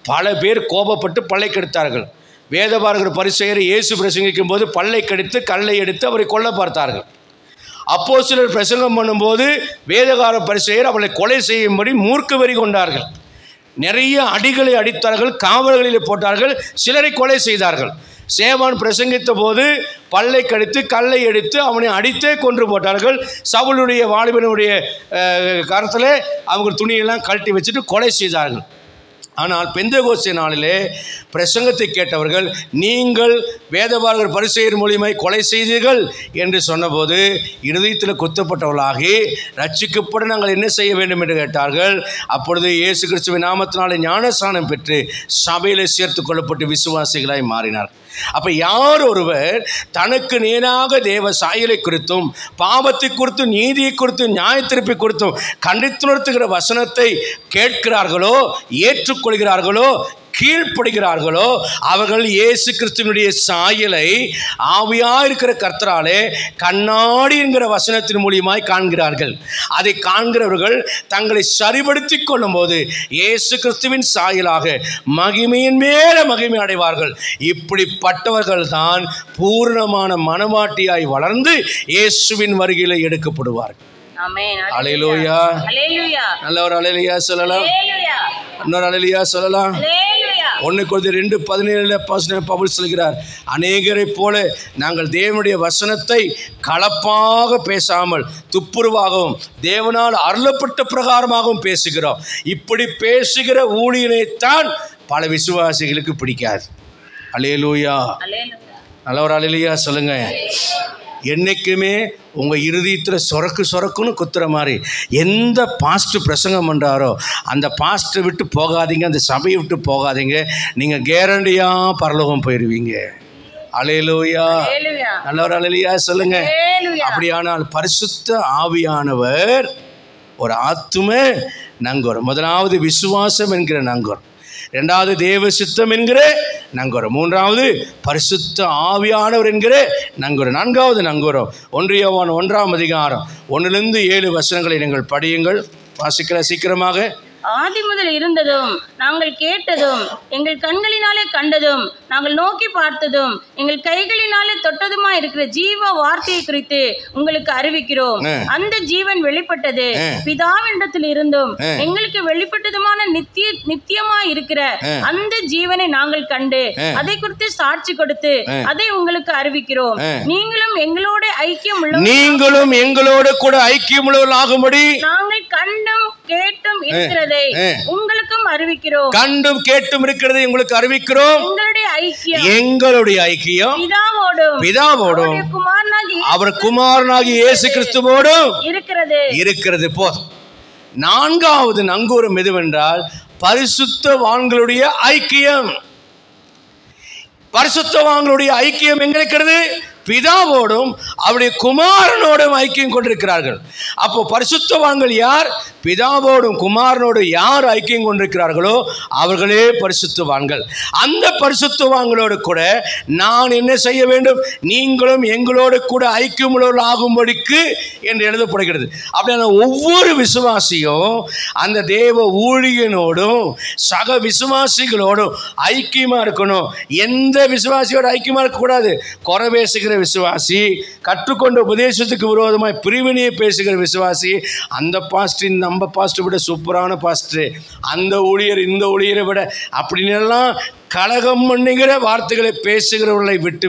பல பேர் கோபப்பட்டு பல்லை கெடுத்தார்கள். வேதபாரகர் பரிசேயர் இயேசு பிரசங்கிக்கும் போது பல்லை கடித்து கல்லை எடுத்து அவரை கொல்ல பார்த்தார்கள். அப்போஸ்தலர் பிரசங்கம் பண்ணும்போது வேதகார பரிசேயர் அவளை கொலை செய்யும்படி மூர்க்க வெறி கொண்டார்கள். நிறைய அடிகளை அடித்தார்கள், காவல்களில் போட்டார்கள், சிலரை கொலை செய்தார்கள். சேவான் பிரசங்கித்த போது பல்லை கடித்து கல்லை எடுத்து அவனை அடித்தே கொன்று போட்டார்கள். சவுலுடைய வாலிபனுடைய கரத்தில் அவங்க துணியெல்லாம் கழட்டி வச்சுட்டு கொலை செய்தார்கள். ஆனால் பெந்தெகோஸ்தே நாளிலே பிரசங்கத்தை கேட்டவர்கள், நீங்கள் வேதபாரகர் பரிசேயர் மூலியமாய் கொலை செய்தீர்கள் என்று சொன்னபோது இருதயத்தில் குத்தப்பட்டவர்களாகி ரட்சிக்கப்பட நாங்கள் என்ன செய்ய வேண்டும் என்று கேட்டார்கள். அப்பொழுது இயேசு கிறிஸ்துவின் நாமத்தினாலே ஞானஸ்நானம் பெற்று சபையில் சேர்த்து கொள்ளப்பட்டு விசுவாசிகளாய் மாறினார். அப்போ யார் ஒருவர் தனக்கு நேராக தேவ சாயலை குறித்தும் பாவத்தை குறித்தும் நீதியை குறித்தும் நியாய தீர்ப்பை குறித்தும் கண்டித்துணர்த்துகிற வசனத்தை கேட்கிறார்களோ, ஏற்றுக்கொள்கிறார்களோ, கீழ்ப்படுகிறார்களோ, அவர்கள் இயேசு கிறிஸ்துவினுடைய சாயலை ஆவியாக இருக்கிற கர்த்தராலே கண்ணாடி என்கிற வசனத்தின் மூலியமாய் காண்கிறார்கள். அதை காண்கிறவர்கள் தங்களை சரிபடுத்தி கொள்ளும் போது இயேசு கிறிஸ்துவின் சாயலாக மகிமையின் மேல மகிமை அடைவார்கள். இப்படிப்பட்டவர்கள் தான் பூர்ணமான மனவாட்டியாய் வளர்ந்து இயேசுவின் வருகையிலே எடுக்கப்படுவார்கள். அல்லேலூயா. நல்ல ஒரு அல்லேலூயா சொல்லலாம். இன்னொரு அல்லேலூயா சொல்லலாம். 1 கொரிந்தியர் 2:17 பவுல் சொல்கிறார், அநேகரை போல நாங்கள் தேவனுடைய வசனத்தை கலப்பாக பேசாமல் துப்புரவாகவும் தேவனால் அருளப்பட்ட பிரகாரமாகவும் பேசுகிறோம். இப்படி பேசுகிற ஊழியனைத்தான் பல விசுவாசிகளுக்கு பிடிக்காது. அல்லேலூயா. நல்ல ஒரு அல்லேலூயா சொல்லுங்க. என்றைக்குமே உங்கள் இருதயத்தில் சொரக்குன்னு குத்துற மாதிரி எந்த பாஸ்ட்டு பிரசங்கம் பண்ணுறாரோ அந்த பாஸ்ட்டை விட்டு போகாதீங்க, அந்த சபையை விட்டு போகாதீங்க. நீங்கள் கேரண்டியாக பரலோகம் போயிடுவீங்க. அல்லேலூயா. நல்லவர் அல்லேலூயா சொல்லுங்க. அப்படியானால் பரிசுத்த ஆவியானவர் ஒரு ஆத்தும நங்கூரம். முதலாவது விசுவாசம் என்கிற நங்கூரம், இரண்டாவது தேவ சித்தம் என்கிற நங்கூரம், மூன்றாவது பரிசுத்த ஆவியானவர் என்கிற நங்கூரம், நான்காவது நங்கூரம் 1 யோவான் 1ஆம் அதிகாரம் 1-7 வசனங்களை நீங்கள் படியுங்கள். வாசிக்கிற சீக்கிரமாக. ஆதி முதல் இருந்ததும் நாங்கள் கேட்டதும் எங்கள் கண்களினாலே கண்டதும் நாங்கள் நோக்கி பார்த்ததும் எங்கள் கைகளினாலே தொட்டதுமா இருக்கிற ஜீவ வார்த்தையை குறித்து உங்களுக்கு அறிவிக்கிறோம். அந்த ஜீவன் வெளிப்பட்டது பிதாவினிடத்தில் இருந்தும் எங்களுக்கு வெளிப்பட்டதுமான நித்தியமா இருக்கிற அந்த ஜீவனை நாங்கள் கண்டு அதை குறித்து சாட்சி கொடுத்து அதை உங்களுக்கு அறிவிக்கிறோம். நீங்களும் எங்களோட ஐக்கியம் உள்ள நீங்களும் எங்களோடு கூட ஐக்கியம் உள்ளவர்களாகும்படி நாங்கள் கண்டும் கேட்டும் இருக்கிறதை உங்களுக்கும் அறிவிக்கிறோம். கண்டும் கேட்டும் இருக்கிறதை உங்களுக்கு அறிவிக்கிறோம். எங்களுடைய ஐக்கியம் பிதாவோடும் அவர் குமாரனாகிய இயேசு கிறிஸ்துவோடும் இருக்கிறது. போதும். நான்காவது நங்கூரம் எதுவென்றால் பரிசுத்தவான்களுடைய ஐக்கியம். பரிசுத்தவான்களுடைய ஐக்கியம் எங்க இருக்கிறது? பிதாவோடும் அவருடைய குமாரனோடும் ஐக்கியம் கொண்டிருக்கிறார்கள். அப்போ பரிசுத்தவான்கள் யார்? பிதாவோடும் குமாரனோடு யார் ஐக்கியம் கொண்டிருக்கிறார்களோ அவர்களே பரிசுத்தவான்கள். அந்த பரிசுத்தவான்களோடு கூட நான் என்ன செய்ய வேண்டும்? நீங்களும் எங்களோடு கூட ஐக்கியம் உள்ளவர்கள் ஆகும்படிக்கு என்று எழுதப்படுகிறது. அப்படின்னா ஒவ்வொரு விசுவாசியும் அந்த தேவ ஊழியனோடும் சக விசுவாசிகளோடும் ஐக்கியமாக இருக்கணும். எந்த விசுவாசியோட ஐக்கியமாக இருக்கக்கூடாது? குறை பேசுகிற விசுவாசி, கற்றுக்கொண்ட உபதேசத்துக்கு விரோதமாய் பிரிவினையை பேசுகிற விசுவாசி, அந்த பாஸ்டர் நம்ம பாஸ்டர் விட சூப்பரான பாஸ்டர், அந்த ஊழியர் இந்த ஊழியரை விட அப்படின்னு எல்லாம் கலகம் பண்ணுகிற வார்த்தைகளை பேசுகிறவர்களை விட்டு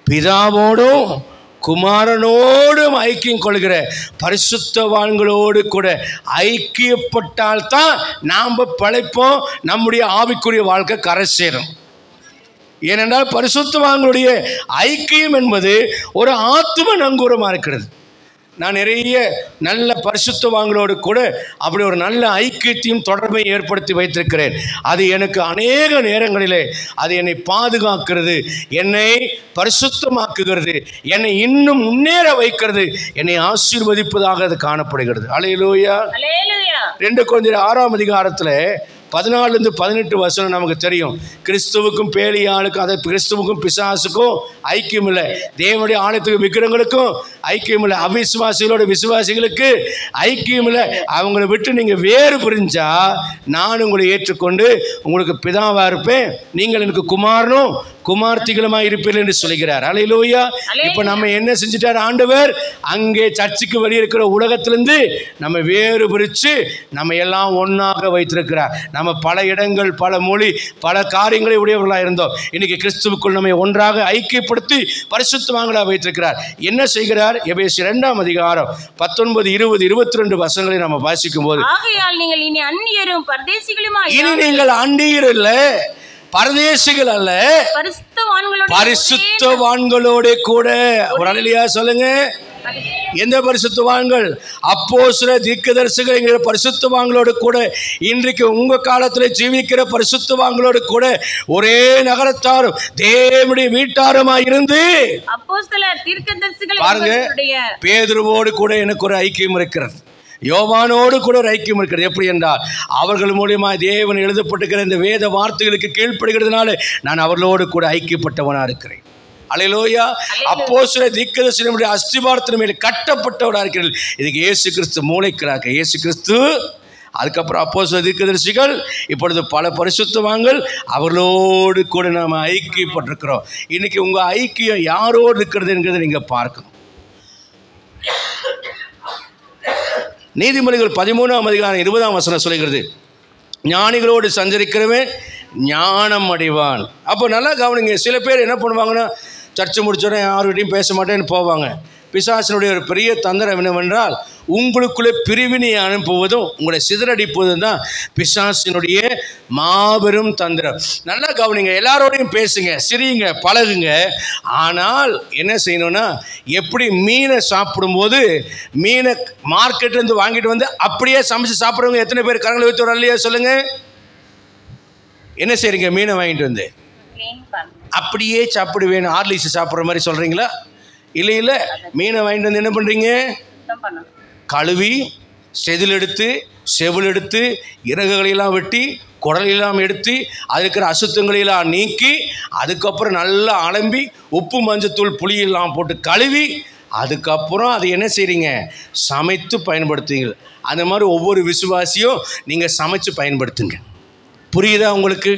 பிதாவோடும் குமாரனோடும் ஐக்கியம் கொள்கிற பரிசுத்தவான்களோடு கூட ஐக்கியப்பட்டால்தான் நாம் பிழைப்போம், நம்முடைய ஆவிக்குரிய வாழ்க்கை கரை சேரும். ஏனென்றால் பரிசுத்தவான்களுடைய ஐக்கியம் என்பது ஒரு ஆத்தும நங்கூரமாக இருக்கிறது. நான் நிறைய நல்ல பரிசுத்தவான்களோடு கூட அப்படி ஒரு நல்ல ஐக்கியத்தையும் தொடர்பையும் ஏற்படுத்தி வைத்திருக்கிறேன். அது எனக்கு அநேக நேரங்களிலே அது என்னை பாதுகாக்கிறது, என்னை பரிசுத்தமாக்குகிறது, என்னை இன்னும் முன்னேற வைக்கிறது, என்னை ஆசீர்வதிப்பதாக அது காணப்படுகிறது. அல்லேலூயா. 2 கொரிந்தியர் 6ஆம் அதிகாரத்தில் 14-18 வசனம் நமக்கு தெரியும். கிறிஸ்துவுக்கும் பேலியாளுக்கும், அதை கிறிஸ்துவுக்கும் பிசாசுக்கும் ஐக்கியம் இல்லை, தேவனுடைய ஆலயத்துக்கும் விக்கிரங்களுக்கும் ஐக்கியம் இல்லை, அவிசுவாசிகளோட விசுவாசிகளுக்கு ஐக்கியம் இல்லை. அவங்களை விட்டு நீங்கள் வேறு பிரிஞ்சா நான் உங்களை ஏற்றுக்கொண்டு உங்களுக்கு பிதாவாக இருப்பேன், நீங்கள் எனக்கு குமாரனும் குமார்த்திகளுமாய் இருப்பீர்கள் என்று சொல்கிறார். அல்லேலூயா. இப்போ நம்ம என்ன செஞ்சிட்டார் ஆண்டவர்? அங்கே சர்ச்சுக்கு வெளியே இருக்கிற உலகத்திலிருந்து நம்ம வேறு பிரித்து நம்ம எல்லாம் ஒன்றாக வைத்திருக்கிறார். நம்ம பல இடங்கள், பல மொழி, பல காரியங்களை உடையவர்களாக இருந்தோம். இன்னைக்கு கிறிஸ்துவுக்குள் நம்மை ஒன்றாக ஐக்கியப்படுத்தி பரிசுத்தவான்களாக வைத்திருக்கிறார். என்ன செய்கிறார்? எபேசியர் 2ஆம் அதிகாரம் 19, 20, 22 வசனங்களை நம்ம வாசிக்கும் போது, இனி நீங்கள் அந்நியர் அல்ல, பரதேசிகள் அல்ல, பரிசுத்தவான்களோட கூட. ஒரு அல்லேலூயா சொல்லுங்க. எந்த பரிசுத்தவான்கள்? அப்போஸ்தலர், தீர்க்கதரிசிகள் என்கிற பரிசுத்தவான்களோடு கூட இன்றைக்கு உங்க காலத்தில் ஜீவிக்கிற பரிசுத்தவான்களோடு கூட ஒரே நகரத்தாரும் தேவனுடைய வீட்டாருமாய் இருந்து பாருங்க. பேதுருவோடு கூட எனக்கு ஒரு ஐக்கியம் இருக்கிறது, யோவானோடு கூட ஒரு ஐக்கியம் இருக்கிறது. எப்படி என்றால் அவர்கள் மூலியமாக தேவன் எழுதப்பட்டிருக்கிற இந்த வேத வார்த்தைகளுக்கு கீழ்ப்படுகிறதுனால நான் அவர்களோடு கூட ஐக்கியப்பட்டவனாக இருக்கிறேன். அல்லேலூயா. அப்போஸ்தலர், தீர்க்கதரிசிகளுடைய அஸ்திபாரத்தின் மேல் கட்டப்பட்டவராக இருக்கிறது. இதுக்கு இயேசு கிறிஸ்து மூளைக்கிறாங்க. இயேசு கிறிஸ்து, அதுக்கப்புறம் அப்போஸ்தலர், தீர்க்கதரிசிகள், இப்பொழுது பல பரிசுத்தவான்கள், அவர்களோடு கூட நாம் ஐக்கியப்பட்டிருக்கிறோம். இன்னைக்கு உங்கள் ஐக்கியம் யாரோடு இருக்கிறது என்கிறதை நீங்கள் பார்க்கணும். நீதிமொழிகள் 13ஆம் அதிகாரம் 20ஆம் வசனம் சொல்கிறது, ஞானிகளோடு சஞ்சரிக்கிறவன் ஞானம் அடைவான். அப்போ நல்லா கவனிங்க. சில பேர் என்ன பண்ணுவாங்கன்னா, சர்ச்சை முடிச்சோடனே யாருக்கிட்டையும் பேச மாட்டேன்னு போவாங்க. பிசாசினுடைய ஒரு பெரிய தந்திரம் என்னவென்றால் உங்களுக்குள்ளே பிரிவினை அனுப்புவதும் உங்களை சிதறடிப்பதும் தான் பிசாசினுடைய மாபெரும் தந்திரம். நல்லா கவனிங்க, எல்லாரோடையும் பேசுங்க, சிரியுங்க, பழகுங்க. ஆனால் என்ன செய்யணும்னா, எப்படி மீனை சாப்பிடும்போது மீனை மார்க்கெட்லேருந்து வாங்கிட்டு வந்து அப்படியே சமைச்சு சாப்பிட்றவங்க எத்தனை பேர் கரங்களை வைத்து வர இல்லையா சொல்லுங்க? என்ன செய்றீங்க? மீனை வாங்கிட்டு வந்து அப்படியே சாப்பிடுவேன், ஹார்லிக்ஸ் சாப்பிட்ற மாதிரி சொல்கிறீங்களா? இல்லை இல்லை, மீனை வாங்கிட்டு வந்து என்ன பண்ணுறீங்க? கழுவி செதில் எடுத்து செவில் எடுத்து இறகுகளெல்லாம் வெட்டி குடலெல்லாம் எடுத்து அது இருக்கிற அசுத்தங்களெல்லாம் நீக்கி அதுக்கப்புறம் நல்லா அலம்பி உப்பு மஞ்சத்தூள் புளியெல்லாம் போட்டு கழுவி அதுக்கப்புறம் அது என்ன செய்கிறீங்க? சமைத்து பயன்படுத்துவீங்க. அந்த மாதிரி ஒவ்வொரு விசுவாசியும் நீங்கள் சமைச்சு பயன்படுத்துங்க. புரியுதா உங்களுக்கு?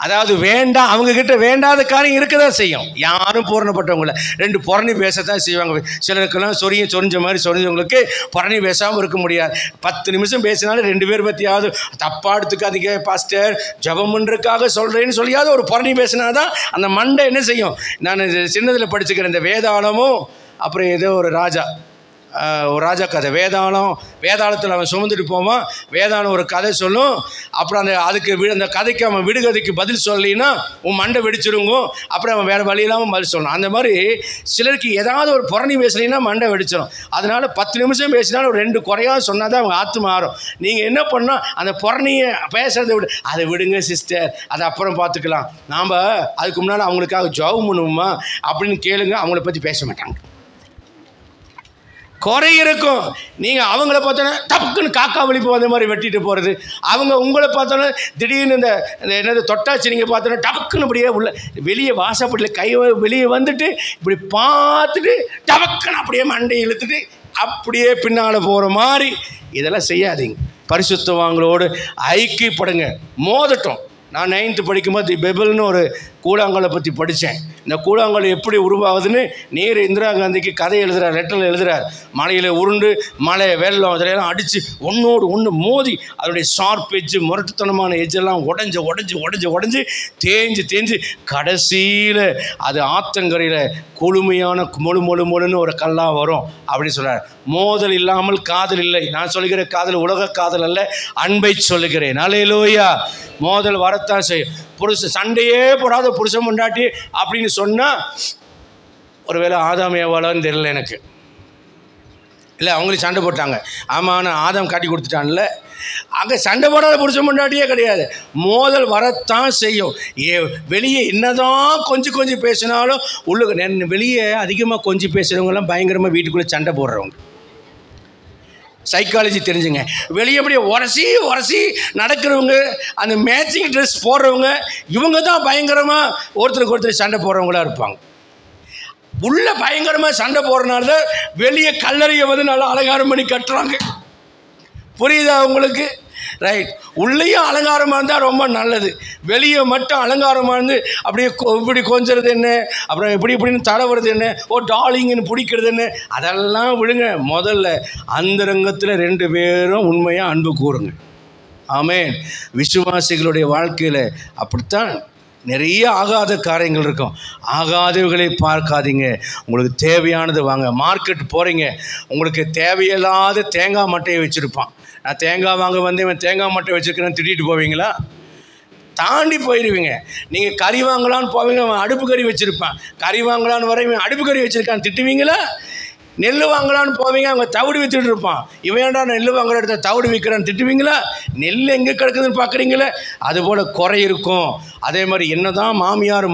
அதாவது வேண்டாம், அவங்கக்கிட்ட வேண்டாத காரியம் இருக்க தான் செய்யும். யாரும் பூரணப்பட்டவங்கள ரெண்டு புறணி பேசத்தான் செய்வாங்க. சிலருக்கெல்லாம் சொரிஞ்ச மாதிரி சொரிஞ்சவங்களுக்கு புறணி பேசாமல் இருக்க முடியாது. 10 நிமிஷம் பேசினாலும் 2 பேர் பற்றியாவது தப்பாக எடுத்துக்காதீங்க பாஸ்டர், ஜபம்ன்றதுக்காக சொல்கிறேன்னு சொல்லியாவது ஒரு புறணி பேசினாதான் அந்த மண்டை என்ன செய்யும். நான் சின்னதில் படிச்சுக்கிறேன், இந்த வேதாளமும் அப்புறம் ஏதோ ஒரு ராஜா கதை, வேதாளத்தில் அவன் சுமந்துட்டு போவான். வேதாளம் ஒரு கதை சொல்லும். அப்புறம் அந்த கதைக்கு அவன் விடுகதைக்கு பதில் சொல்லலைன்னா உன் மண்டை வெடிச்சிருங்க. அப்புறம் அவன் வேறு வழி இல்லாமல் பதில் சொல்லணும். அந்த மாதிரி சிலருக்கு ஏதாவது ஒரு புறணி பேசலைன்னா மண்டை வெடிச்சிடும். அதனால் 10 நிமிஷம் பேசினாலும் ஒரு 2 குறையாக சொன்னால் தான் அவங்க ஆத்து மாறும். நீங்கள் என்ன பண்ணால் அந்த புறணியை பேசுறதை அதை விடுங்க சிஸ்டர், அதை அப்புறம் பார்த்துக்கலாம், நாம் அதுக்கு முன்னால் அவங்களுக்காக ஜெபம் பண்ணுவோமா அப்படின்னு கேளுங்க. அவங்கள பற்றி பேச மாட்டாங்க. குறை இருக்கும். நீங்கள் அவங்கள பார்த்தோன்னா டப்புக்குன்னு காக்கா வலிப்பு வந்த மாதிரி வெட்டிட்டு போகிறது, அவங்க உங்களை பார்த்தோன்னா திடீர்னு இந்த என்னது தொட்டாச்சு நீங்கள் பார்த்தோன்னா டப்புக்குன்னு அப்படியே உள்ள வெளியே வாசப்பட்டில் கை வெளியே வந்துட்டு இப்படி பார்த்துட்டு டப்புக்குன்னு அப்படியே மண்டையை இழுத்துட்டு அப்படியே பின்னால் போகிற மாதிரி இதெல்லாம் செய்யாதீங்க. பரிசுத்தவான்களோடு ஐக்கியப்படுங்க. மோதட்டும். நான் 9th படிக்கும்போது பெபிள்னு ஒரு கூழாங்கலை பற்றி படித்தேன். இந்த கூழாங்கல் எப்படி உருவாகுதுன்னு நேரு இந்திரா காந்திக்கு கதை எழுதுகிறார், லெட்டரில் எழுதுகிறார். மலையில் உருண்டு மழை வெள்ளம் அதிலெல்லாம் அடித்து ஒன்றோடு ஒன்று மோதி அதனுடைய ஷார்ப் எஜ்ஜு முரட்டுத்தனமான எஜ்ஜெல்லாம் உடஞ்சி தேஞ்சு கடைசியில் அது ஆத்தங்கரையில் கொழுமையான மொழுன்னு ஒரு கல்லாக வரும் அப்படின்னு சொல்கிறார். மோதல் இல்லாமல் காதல் இல்லை. நான் சொல்லுகிற காதல் உலக காதல் அல்ல, அன்பை சொல்லுகிறேன். அல்லேலூயா. மோதல் வரத்தான் செய்யும். சண்டையே போடாத புருஷன் பொண்டாட்டி அப்படின்னு சொன்னால் ஒருவேளை ஆதாம் ஏவாளான்னு தெரியல எனக்கு. இல்லை, அவங்களும் சண்டை போட்டாங்க. ஆமாம், நான் ஆதாம் காட்டி கொடுத்துட்டான்ல. அங்கே சண்டை போடாத புருஷன் பொண்டாட்டியே கிடையாது. மோதல் வரத்தான் செய்யும். வெளியே என்னதான் கொஞ்சம் பேசினாலும் உள்ளுக்கு வெளியே அதிகமாக கொஞ்சம் பேசுகிறவங்கலாம் பயங்கரமாக வீட்டுக்குள்ளே சண்டை போடுறவங்க. சைக்காலஜி தெரிஞ்சுங்க. வெளியே அப்படியே உரசி நடக்கிறவங்க, அந்த மேட்சிங் ட்ரெஸ் போடுறவங்க, இவங்க தான் பயங்கரமாக ஒருத்தருக்கு சண்டை போடுறவங்களா இருப்பாங்க. உள்ள பயங்கரமாக சண்டை போடுறனால தான் வெளியே கல்லறையை வந்து நல்லா அலங்காரம் பண்ணி கட்டுறாங்க. புரியுதா உங்களுக்கு? ரைட். உள்ளேயும் அலங்காரமாக இருந்தால் ரொம்ப நல்லது. வெளியே மட்டும் அலங்காரமாக இருந்து அப்படியே இப்படி கொஞ்சிறது என்ன, அப்புறம் இப்படின்னு தடவுறது என்ன, டார்லிங்னு பிடிக்கிறது என்ன, அதெல்லாம் விடுங்க. முதல்ல அந்தரங்கத்தில் 2 பேரும் உண்மையாக அன்பு கூறுங்க. ஆமென். விசுவாசிகளுடைய வாழ்க்கையில் அப்படித்தான் நிறைய ஆகாத காரியங்கள் இருக்கும். ஆகாதவைகளை பார்க்காதீங்க. உங்களுக்கு தேவையானது வாங்க. மார்க்கெட் போகிறீங்க, உங்களுக்கு தேவையில்லாத தேங்காய் மட்டையை வச்சுருப்பான். நான் தேங்காய் வாங்க வந்து இவன் தேங்காய் மட்டை வச்சுருக்கேன்னு திட்டிட்டு போவீங்களா? தாண்டி போயிடுவீங்க. நீங்கள் கறி வாங்கலான்னு போவீங்க, அவன் அடுப்பு கறி வச்சுருப்பான். கறி வாங்கலான்னு வர இவன் அடுப்பு கறி வச்சுருக்கான்னு திட்டுவீங்களா? நெல் வாங்கலான்னு போவீங்க, அவங்க தவிடு விற்றுட்டு இருப்பான். இவன்டா நெல் வாங்குற இடத்த தவிடு விற்கிறான்னு திட்டுவீங்களா? நெல் எங்கே கிடக்குதுன்னு பார்க்குறீங்களே? அதுபோல் குறை இருக்கும். அதே மாதிரி என்ன தான் மாமியார்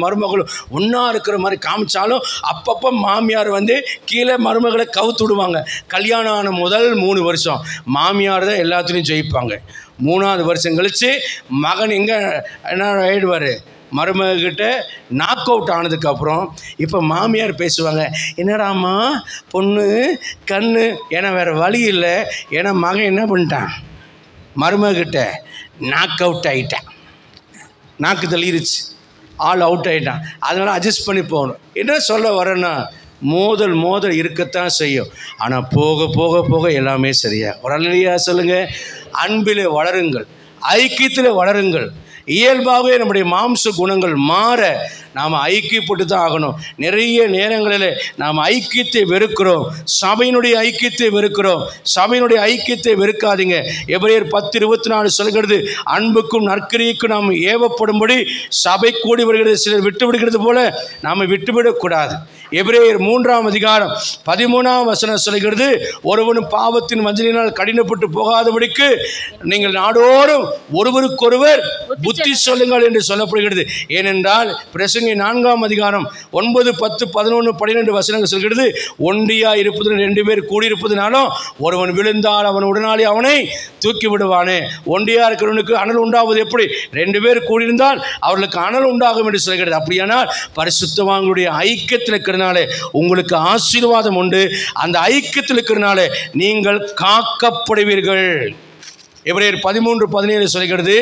மருமகளும் ஒன்றா இருக்கிற மாதிரி காமிச்சாலும் அப்பப்போ மாமியார் வந்து கீழே மருமகளை கவுத்து விடுவாங்க. கல்யாணம் ஆன முதல் 3 வருஷம் மாமியார் தான் எல்லாத்துலேயும் ஜெயிப்பாங்க. 3ஆவது வருஷம் கழித்து மகன் எங்கே என்ன ஆயிடுவார், மருமகிட்ட நாக் அவுட் ஆனதுக்கப்புறம் இப்போ மாமியார் பேசுவாங்க, என்னடாம்மா பொண்ணு கண்ணு, ஏன்னா வேறு வழி இல்லை. ஏன்னா மகன் என்ன பண்ணிட்டான், மருமகிட்ட நாக் அவுட் ஆகிட்டான், நாக்கு தள்ளிருச்சு, ஆள் அவுட் ஆகிட்டான். அதனால் அட்ஜஸ்ட் பண்ணி போகணும். என்ன சொல்ல வரேன்னா, மோதல் இருக்கத்தான் செய்யும். ஆனால் போக போக போக எல்லாமே சரியா. ஒரு அல்லையா சொல்லுங்கள். அன்பில் வளருங்கள், ஐக்கியத்தில் வளருங்கள். இயல்பாகவே நம்முடைய மாம்ச குணங்கள் மாற நாம் ஐக்கியப்பட்டு தான் ஆகணும். நிறைய நேரங்களில் நாம் ஐக்கியத்தை வெறுக்கிறோம், சபையினுடைய ஐக்கியத்தை வெறுக்கிறோம். சபையினுடைய ஐக்கியத்தை வெறுக்காதீங்க. எபிரேயர் 10:24 சொல்கிறது, அன்புக்கும் நற்கிரியைக்கும் நாம் ஏவப்படும்படி சபை கூடி வருகிறது, சிலர் விட்டு விடுகிறது போல நாம் விட்டுவிடக்கூடாது. எபிரேயர் 3:13 சொல்கிறது, ஒருவனும் பாவத்தின் வஞ்சனையினால் கடினப்பட்டு போகாதபடிக்கு நீங்கள் நாடோறும் ஒருவருக்கொருவர் புத்தி சொல்லுங்கள் என்று சொல்லப்படுகிறது. ஏனென்றால் பிரசங்கி 4:9, 9, 10, 11, 12 சொல்கிறது, ஒன்றியா இருப்பது 2 பேர் கூடியிருப்பதுனாலும் ஒருவன் விழுந்தால் அவன் உடனாளி அவனை தூக்கி விடுவானே. ஒன்றியா இருக்கிறவனுக்கு அனல் உண்டாவது எப்படி? 2 பேர் கூடியிருந்தால் அவர்களுக்கு அனல் உண்டாகும் என்று சொல்கிறது. அப்படியானால் பரிசுத்தவான்களுடைய ஐக்கியத்தில் இருக்கிறனாலே உங்களுக்கு ஆசீர்வாதம் உண்டு. அந்த ஐக்கியத்தில் இருக்கிறனாலே நீங்கள் காக்கப்படுவீர்கள். எபிரேயர் 13:17 சொல்கிறது,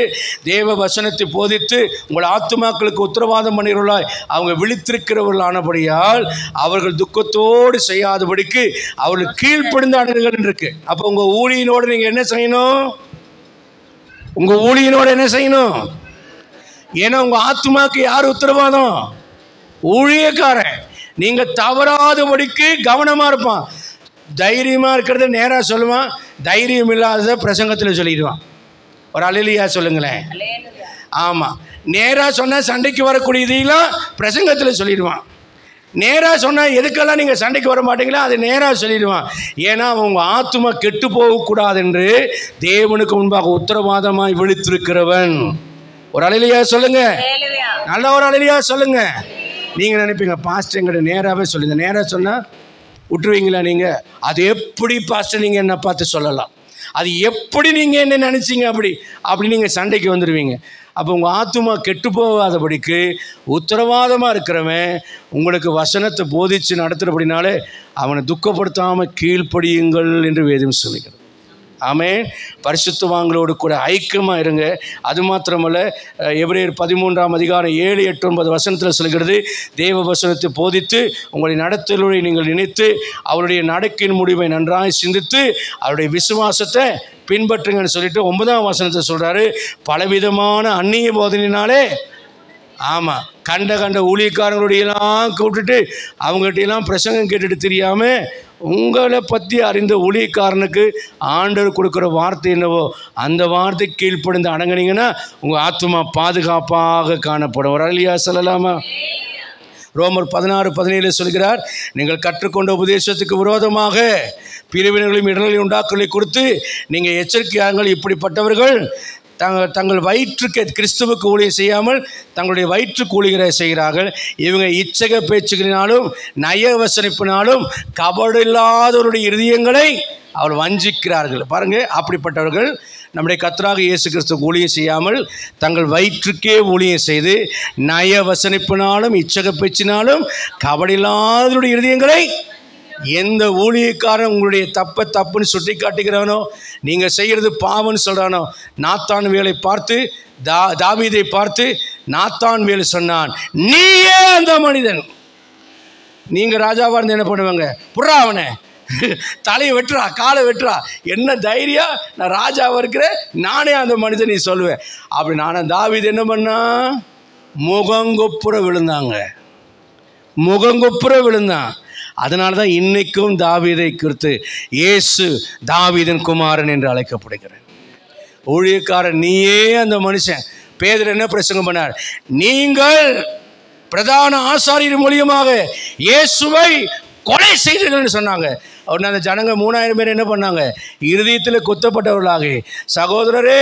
தேவ வசனத்தை போதித்து உங்கள் ஆத்துமாக்களுக்கு உத்தரவாதம் பண்ணுகிறவர்களாய் அவங்க விழித்திருக்கிறவர்கள் ஆனபடியால் அவர்கள் துக்கத்தோடு செய்யாதபடிக்கு அவர்கள் கீழ்ப்படிந்து அணுகுங்கள் இருக்கு. அப்போ உங்கள் ஊழியனோடு நீங்கள் என்ன செய்யணும்? உங்கள் ஊழியனோடு என்ன செய்யணும்? ஏன்னா உங்கள் ஆத்துமாக்கு யார் உத்தரவாதம்? ஊழியக்காரன். நீங்கள் தவறாதபடிக்கு கவனமாக இருப்பான். தைரியமாக இருக்கிறத நேராக சொல்லுவான், தைரியம் இல்லாததை பிரசங்கத்தில் சொல்லிடுவான். ஒரு அல்லேலூயா சொல்லுங்களேன். ஆமாம், நேராக சொன்னால் சண்டைக்கு வரக்கூடியதெல்லாம் பிரசங்கத்தில் சொல்லிடுவான். நேராக சொன்னால் எதுக்கெல்லாம் நீங்கள் சண்டைக்கு வர மாட்டீங்களா அதை நேராக சொல்லிடுவான். ஏன்னா உங்கள் ஆத்துமா கெட்டு போகக்கூடாது என்று தேவனுக்கு முன்பாக உத்தரவாதமாய் விழித்திருக்கிறவன். ஒரு அல்லேலூயா சொல்லுங்க. நல்ல ஒரு அல்லேலூயா சொல்லுங்க. நீங்கள் நினைப்பீங்க, பாஸ்டர் எங்கிட்ட நேராகவே சொல்லுங்க. நேராக சொன்னால் விட்டுருவீங்களா நீங்கள்? அது எப்படி பாஸ்டர் நீங்கள் என்ன பார்த்து சொல்லலாம்? அது எப்படி நீங்கள் என்ன நினச்சிங்க? அப்படி நீங்கள் சண்டைக்கு வந்துடுவீங்க. அப்போ உங்கள் ஆத்துமா கெட்டு போகாதபடிக்கு உத்தரவாதமாக இருக்கிறவன் உங்களுக்கு வசனத்தை போதித்து நடத்துகிறபடினாலே அவனை துக்கப்படுத்தாமல் கீழ்ப்படியுங்கள் என்று வேதம் சொல்லுகிறது. ஆமென். பரிசுத்தவான்களோடு கூட ஐக்கியமாக இருங்க. அது மாத்திரமல்ல, எபிரேயர் 13:7, 8, 9 சொல்கிறது, தேவ வசனத்தை போதித்து உங்களை நடத்தலுடைய நீங்கள் நினைத்து அவருடைய நடக்கையின் முடிவை நன்றாய் சிந்தித்து அவருடைய விசுவாசத்தை பின்பற்றுங்கன்னு சொல்லிட்டு 9 சொல்கிறாரு, பலவிதமான அந்நிய போதனையினாலே. ஆமாம், கண்ட ஊழியக்காரங்களுடையெல்லாம் கூப்பிட்டுட்டு அவங்ககிட்டையெல்லாம் பிரசங்கம் கேட்டுட்டு தெரியாமல் உங்களை பற்றி அறிந்த ஊழியக்காரனுக்கு ஆண்டவர் கொடுக்குற வார்த்தை என்னவோ அந்த வார்த்தை கீழ்ப்படிந்து அடங்கினீங்கன்னா உங்கள் ஆத்துமா பாதுகாப்பாக காணப்படும். ஒரு அல்லேலூயா சொல்லலாமா? ரோமர் 16:17 சொல்கிறார், நீங்கள் கற்றுக்கொண்ட உபதேசத்துக்கு விரோதமாக பிரிவினர்களையும் இடர்களையும் உண்டாக்கலை கொடுத்து நீங்கள் எச்சரிக்கையாங்கள். இப்படிப்பட்டவர்கள் தங்கள் வயிற்றுக்கு கிறிஸ்துவுக்கு ஊழியம் செய்யாமல் தங்களுடைய வயிற்றுக்கு ஊழியரை செய்கிறார்கள். இவங்க இச்சக பேச்சுகளினாலும் நயவசனிப்பினாலும் கபடில்லாதவருடைய இருதயங்களை அவர் வஞ்சிக்கிறார்கள். பாருங்கள், அப்படிப்பட்டவர்கள் நம்முடைய கர்த்தராக இயேசு கிறிஸ்துவுக்கு ஊழியம் செய்யாமல் தங்கள் வயிற்றுக்கே ஊழியம் செய்து நயவசனிப்பினாலும் இச்சக பேச்சினாலும் கபடில்லாதவருடைய இருதயங்களை. எந்த ஊழியக்காரன் உங்களுடைய தப்புன்னு சுட்டி காட்டுகிறானோ, நீங்கள் செய்கிறது பாவம்னு சொல்கிறானோ, நாத்தான் வேலை பார்த்து தாவீதை பார்த்து நாத்தான் வேலை சொன்னான், நீயே அந்த மனிதன். நீங்கள் ராஜாவாக இருந்து என்ன பண்ணுவாங்க? புறா அவனை தலையை வெட்டுறா, காலை வெட்டுறா, என்ன தைரியம், நான் ராஜாவாக இருக்கிறேன், நானே அந்த மனிதன் நீ சொல்லுவேன். அப்படி நானும் தாவீது என்ன பண்ணா? முகங்கொப்புற விழுந்தான். அதனால தான் இன்னைக்கும் தாவீதை குறித்து இயேசு தாவீதின் குமாரன் என்று அழைக்கப்படுகிறார். ஊழியக்காரன் நீயே அந்த மனுஷன். பேதுரு என்ன பிரசங்கம் பண்ணார்? நீங்கள் பிரதான ஆசாரியர் மூலியமாக இயேசுவை கொலை செய்தீர்கள் சொன்னாங்க. உடனே அந்த ஜனங்க 3000 பேர் என்ன பண்ணாங்க? இருதயத்தில் குத்தப்பட்டவர்களாக, சகோதரரே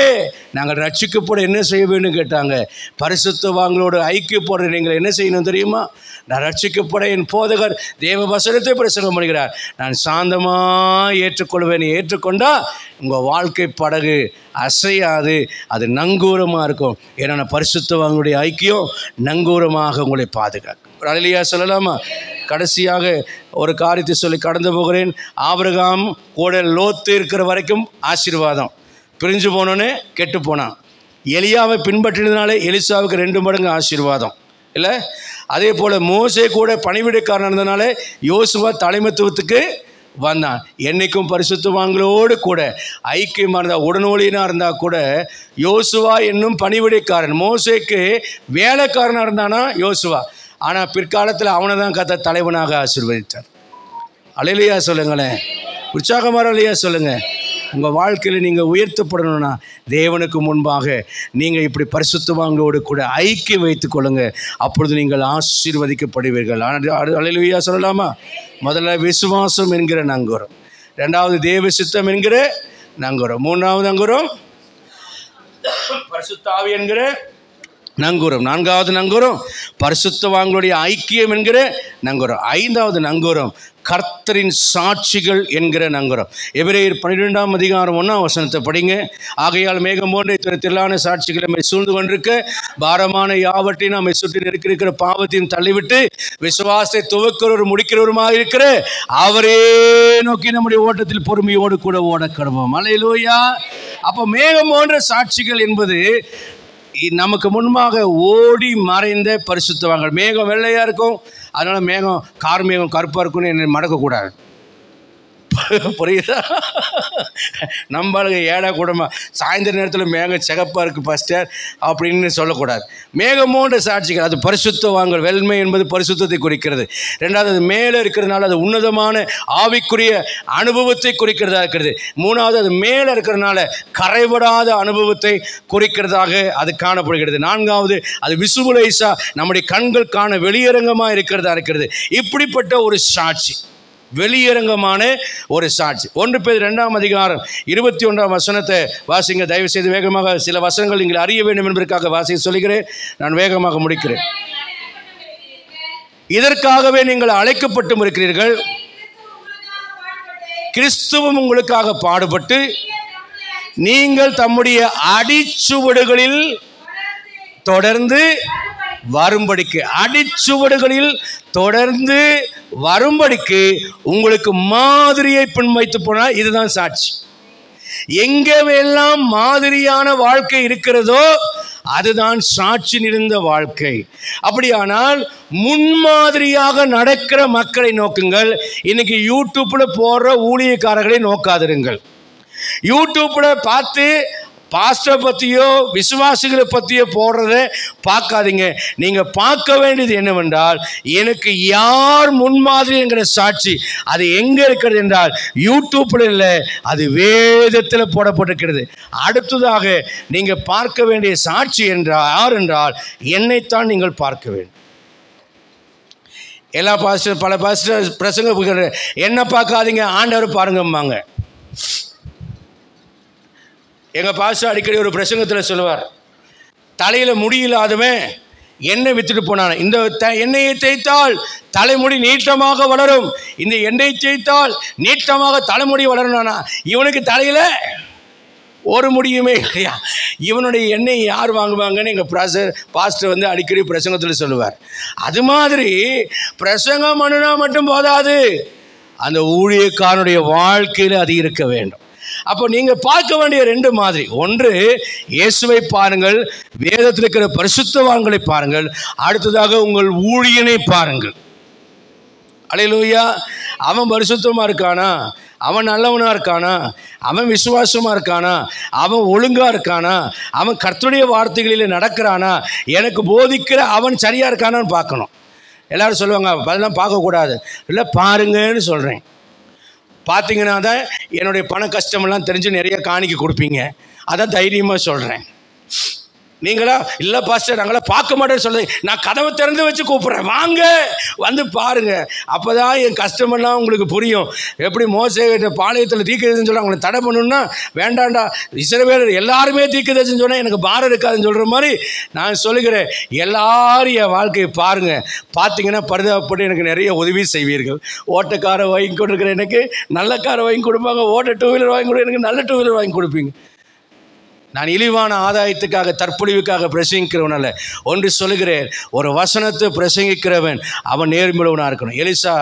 நாங்கள் ரட்சிக்கப்பட என்ன செய்ய வேண்டும் கேட்டாங்க. பரிசுத்தவான்களோடு ஐக்கியப்படுற நீங்கள் என்ன செய்யணும் தெரியுமா? நான் ரட்சிக்கப்பட என் போதகர் தேவ வசனத்தை பிரசங்கம் பண்ணுகிறார், நான் சாந்தமாக ஏற்றுக்கொள்வேன். ஏற்றுக்கொண்டா உங்கள் வாழ்க்கை படகு அசையாது, அது நங்கூரமாக இருக்கும். ஏன்னா பரிசுத்தவான்களுடைய ஐக்கியம் நங்கூரமாக உங்களை பாதுகாக்கும். அல்லேலூயா சொல்லலாமா? கடைசியாக ஒரு காரியத்தை சொல்லி கடந்து போகிறேன். ஆபிரகாம் கூட லோத்து இருக்கிற வரைக்கும் ஆசீர்வாதம், பிரிஞ்சு போனோன்னு கெட்டு போனான். எலியாவை பின்பற்றினதுனாலே எலிசாவுக்கு 2 மடங்கு ஆசீர்வாதம் இல்லை? அதே போல் மோசே கூட பணிவிடைக்காரன் இருந்ததுனால யோசுவா தலைமைத்துவத்துக்கு வந்தான். என்னைக்கும் பரிசுத்தவான்களோடு கூட ஐக்கியமாக இருந்தால், உடனொலியாக இருந்தால் கூட யோசுவா என்னும் பணிவிடைக்காரன், மோசேக்கு வேலைக்காரனாக இருந்தானா யோசுவா. ஆனால் பிற்காலத்தில் அவனை தான் கர்த்தர் தலைவனாக ஆசீர்வதித்தார். அல்லேலூயா சொல்லுங்களேன், உற்சாகமாக அல்லேலூயா சொல்லுங்கள். உங்கள் வாழ்க்கையில் நீங்கள் உயர்த்தப்படணும்னா தேவனுக்கு முன்பாக நீங்கள் இப்படி பரிசுத்தவான்களோடு கூட ஐக்கியம் வைத்துக் கொள்ளுங்க. அப்பொழுது நீங்கள் ஆசீர்வதிக்கப்படுவீர்கள். அல்லேலூயா சொல்லலாமா? முதல்ல விசுவாசம் என்கிற நங்கூரம், ரெண்டாவது தேவ சித்தம் என்கிற நங்கூரம், மூன்றாவது நங்கூரம் பரிசுத்த ஆவி என்கிற நங்கூரம், நான்காவது நங்கூரம் பரிசுத்தவான்களுடைய ஐக்கியம் என்கிற நங்கூரம், ஐந்தாவது நங்கூரம் கர்த்தரின் சாட்சிகள் என்கிற நங்கூரம். எபிரேயர் 12ஆம் அதிகாரம் 1ஆம் வசனத்தை படிங்க. ஆகையால் மேகம் போன்ற திரளான சாட்சிகளை நம்மை சூழ்ந்து கொண்டிருக்க, பாரமான யாவற்றையும் நம்மை சுற்றி இருக்கிற பாவத்தையும் தள்ளிவிட்டு விசுவாசத்தை துவக்கிறவர் முடிக்கிறவருமாக இருக்கிற அவரே நோக்கி நம்முடைய ஓட்டத்தில் பொறுமையோடு கூட ஓட கடவோம். அல்லேலூயா. அப்போ மேகம் போன்ற சாட்சிகள் என்பது நமக்கு முன்பாக ஓடி மறைந்த பரிசுத்தவான்கள். மேகம் வெள்ளையாக இருக்கும், அதனால் மேகம் கார் மேகம் கருப்பாக இருக்குன்னு என்னை மடக்கக்கூடாது. புரியுதா? நம்மளுக்கு ஏழை கூடமா சாயந்தர நேரத்தில் மேகம் சிகப்பாக இருக்குது பாஸ்டர் அப்படின்னு சொல்லக்கூடாது. மேகமோன்ற சாட்சிகள் அது பரிசுத்தவான்கள். வெள்மை என்பது பரிசுத்தத்தை குறிக்கிறது. ரெண்டாவது அது மேலே இருக்கிறதுனால அது உன்னதமான ஆவிக்குரிய அனுபவத்தை குறிக்கிறதா இருக்கிறது. மூணாவது அது மேலே இருக்கிறதுனால கரைபடாத அனுபவத்தை குறிக்கிறதாக அது காணப்படுகிறது. நான்காவது அது விசுவலைஸா நம்முடைய கண்கள் காண வெளியரங்கமாக இருக்கிறதா இருக்கிறது. இப்படிப்பட்ட ஒரு சாட்சி, வெளியரங்கமான ஒரு சாட்சி. 1 பேதுரு 2ஆம் அதிகாரம் 21ஆம் வசனத்தை வாசிங்க தயவு செய்து. வேகமாக சில வசனங்கள் நீங்கள் அறிய வேண்டும் என்பதற்காக வாசிக்க சொல்கிறேன். நான் வேகமாக முடிக்கிறேன். இதற்காகவே நீங்கள் அழைக்கப்பட்டும் இருக்கிறீர்கள், கிறிஸ்துவும் உங்களுக்காக பாடுபட்டு நீங்கள் தம்முடைய அடிச்சுவடுகளில் தொடர்ந்து வரும்படிக்கு, அடிச்சுவடுகளில் தொடர்ந்து வரும்படிக்கு உங்களுக்கு மாதிரியை பின்வைத்து போனால் இதுதான் சாட்சி. எங்கெல்லாம் மாதிரியான வாழ்க்கை இருக்கிறதோ அதுதான் சாட்சி நிறைந்த வாழ்க்கை. அப்படியானால் முன்மாதிரியாக நடக்கிற மக்களை நோக்குங்கள். இன்னைக்கு யூடியூப்ல போடுற ஊழியக்காரர்களை நோக்காதிருங்கள். யூடியூப்ல பார்த்து பாஸ்டர் பற்றியோ விசுவாசிகளை பற்றியோ போடுறத பார்க்காதீங்க. நீங்கள் பார்க்க வேண்டியது என்னவென்றால், எனக்கு யார் முன்மாதிரி என்கிற சாட்சி அது எங்கே இருக்கிறது என்றால் யூடியூப்பில் இல்லை, அது வேதத்தில் போடப்பட்டிருக்கிறது. அடுத்ததாக நீங்கள் பார்க்க வேண்டிய சாட்சி என்றால் யார் என்றால் என்னைத்தான் நீங்கள் பார்க்க வேண்டும். எல்லா பாஸ்டர் பல பாஸ்டர் பிரசங்க என்ன பார்க்காதீங்க, ஆண்டவர் பாருங்கம்பாங்க. எங்கள் பாஸ்டர் அடிக்கடி ஒரு பிரசங்கத்தில் சொல்லுவார், தலையில் முடியில்லாதவன் எண்ணெய் வித்துட்டு போனான். இந்த எண்ணெயை தேய்த்தால் தலைமுடி நீட்டமாக வளரும், இந்த எண்ணெய் தேய்த்தால் நீட்டமாக தலைமுடி வளரணும்னா இவனுக்கு தலையில் ஒரு முடியுமே இல்லையா? இவனுடைய எண்ணெய் யார் வாங்குவாங்கன்னு எங்கள் பாஸ்டர் வந்து அடிக்கடி பிரசங்கத்தில் சொல்லுவார். அது மாதிரி பிரசங்கம் பண்ணுனா மட்டும் போதாது, அந்த ஊழியக்காரனுடைய வாழ்க்கையில் அது இருக்க வேண்டும். அப்போ நீங்கள் பார்க்க வேண்டிய 2 மாதிரி, ஒன்று இயேசுவை பாருங்கள், வேதத்தில் இருக்கிற பரிசுத்தவான்களை பாருங்கள், அடுத்ததாக உங்கள் ஊழியனை பாருங்கள். அல்லேலூயா. அவன் பரிசுத்தமாக இருக்கானா, அவன் நல்லவனாக இருக்கானா, அவன் விசுவாசமாக இருக்கானா, அவன் ஒழுங்காக இருக்கானா, அவன் கர்த்தருடைய வார்த்தைகளில் நடக்கிறானா, எனக்கு போதிக்கிற அவன் சரியாக இருக்கானான்னு பார்க்கணும். எல்லோரும் சொல்லுவாங்க அதெல்லாம் பார்க்கக்கூடாது. இல்லை, பாருங்கன்னு சொல்கிறேன். பார்த்தீங்கன்னா தான் என்னுடைய பண கஷ்டமெல்லாம் தெரிஞ்சு நிறைய காணிக்கை கொடுப்பீங்க. அதான் தைரியமாக சொல்கிறேன். நீங்களா இல்லை பாஸ்டர் நாங்களாம் பார்க்க மாட்டேன்னு சொல்லுங்க, நான் கதவை திறந்து வச்சு கூப்பிட்றேன், வாங்க வந்து பாருங்கள். அப்போ தான் என் கஷ்டமெல்லாம் உங்களுக்கு புரியும். எப்படி மோசே பாளையத்தில் தீர்க்கதரிசின்னு சொல்ல அவங்களை தடை பண்ணணும்னா வேண்டாண்டா, இஸ்ரவேலர் எல்லாருமே தீர்க்கதரிசின்னு சொன்னால் எனக்கு பாரம் இருக்காதுன்னு சொல்கிற மாதிரி நான் சொல்லுகிறேன். எல்லாரும் என் வாழ்க்கையை பாருங்கள். பார்த்தீங்கன்னா பரிதாபப்பட்டு எனக்கு நிறைய உதவி செய்வீர்கள். ஓட்டக்காரை வாங்கி கொடுக்குற எனக்கு நல்ல காரை வாங்கி கொடுப்பாங்க, ஓட்ட 2 வீலர் வாங்கி கொடுக்க எனக்கு நல்ல 2 வீலர் வாங்கி கொடுப்பீங்க. நான் இழிவான ஆதாயத்துக்காக தற்பொழிவுக்காக பிரசங்கிக்கிறவன் அல்ல. ஒன்று சொல்லுகிறேன், ஒரு வசனத்தை பிரசங்கிக்கிறவன் அவன் நேர்மையுள்ளவனாக இருக்கணும். எலிசா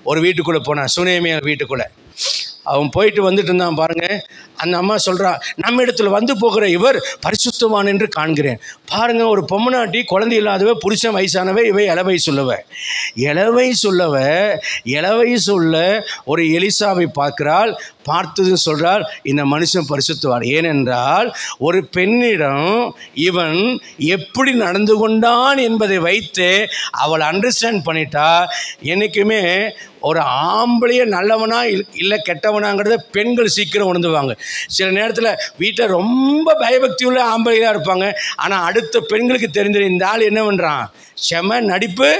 ஒரு வீட்டுக்குள்ளே போனான், சுனேமியா வீட்டுக்குள்ளே. அவன் போயிட்டு வந்துட்டு இருந்தான் பாருங்க. அந்த அம்மா சொல்கிறா, நம்ம இடத்துல வந்து போகிற இவர் பரிசுத்தவான் என்று காண்கிறேன். பாருங்க, ஒரு பொம்மநாட்டி, குழந்தை இல்லாதவ, புருஷன் வயசானவை, இவை இளவை சொல்ல ஒரு எலிசாவை பார்க்கிறாள். பார்த்தது சொல்கிறாள், இந்த மனுஷன் பரிசுத்தவான். ஏனென்றால் ஒரு பெண்ணிடம் இவன் எப்படி நடந்து கொண்டான் என்பதை வைத்து அவள் அண்டர்ஸ்டாண்ட் பண்ணிட்டா. என்றைக்குமே ஒரு ஆம்பளையே நல்லவனா இல்லை கெட்டவனாங்கிறத பெண்கள் சீக்கிரம் உணர்ந்துவாங்க. சில நேரத்தில் வீட்டில் ரொம்ப பயபக்தி உள்ள ஆம்பளையாக இருப்பாங்க. ஆனால் அடுத்த பெண்களுக்கு தெரிஞ்சிடும், இந்த ஆள் என்ன பண்ணுறான், செம நடிப்பு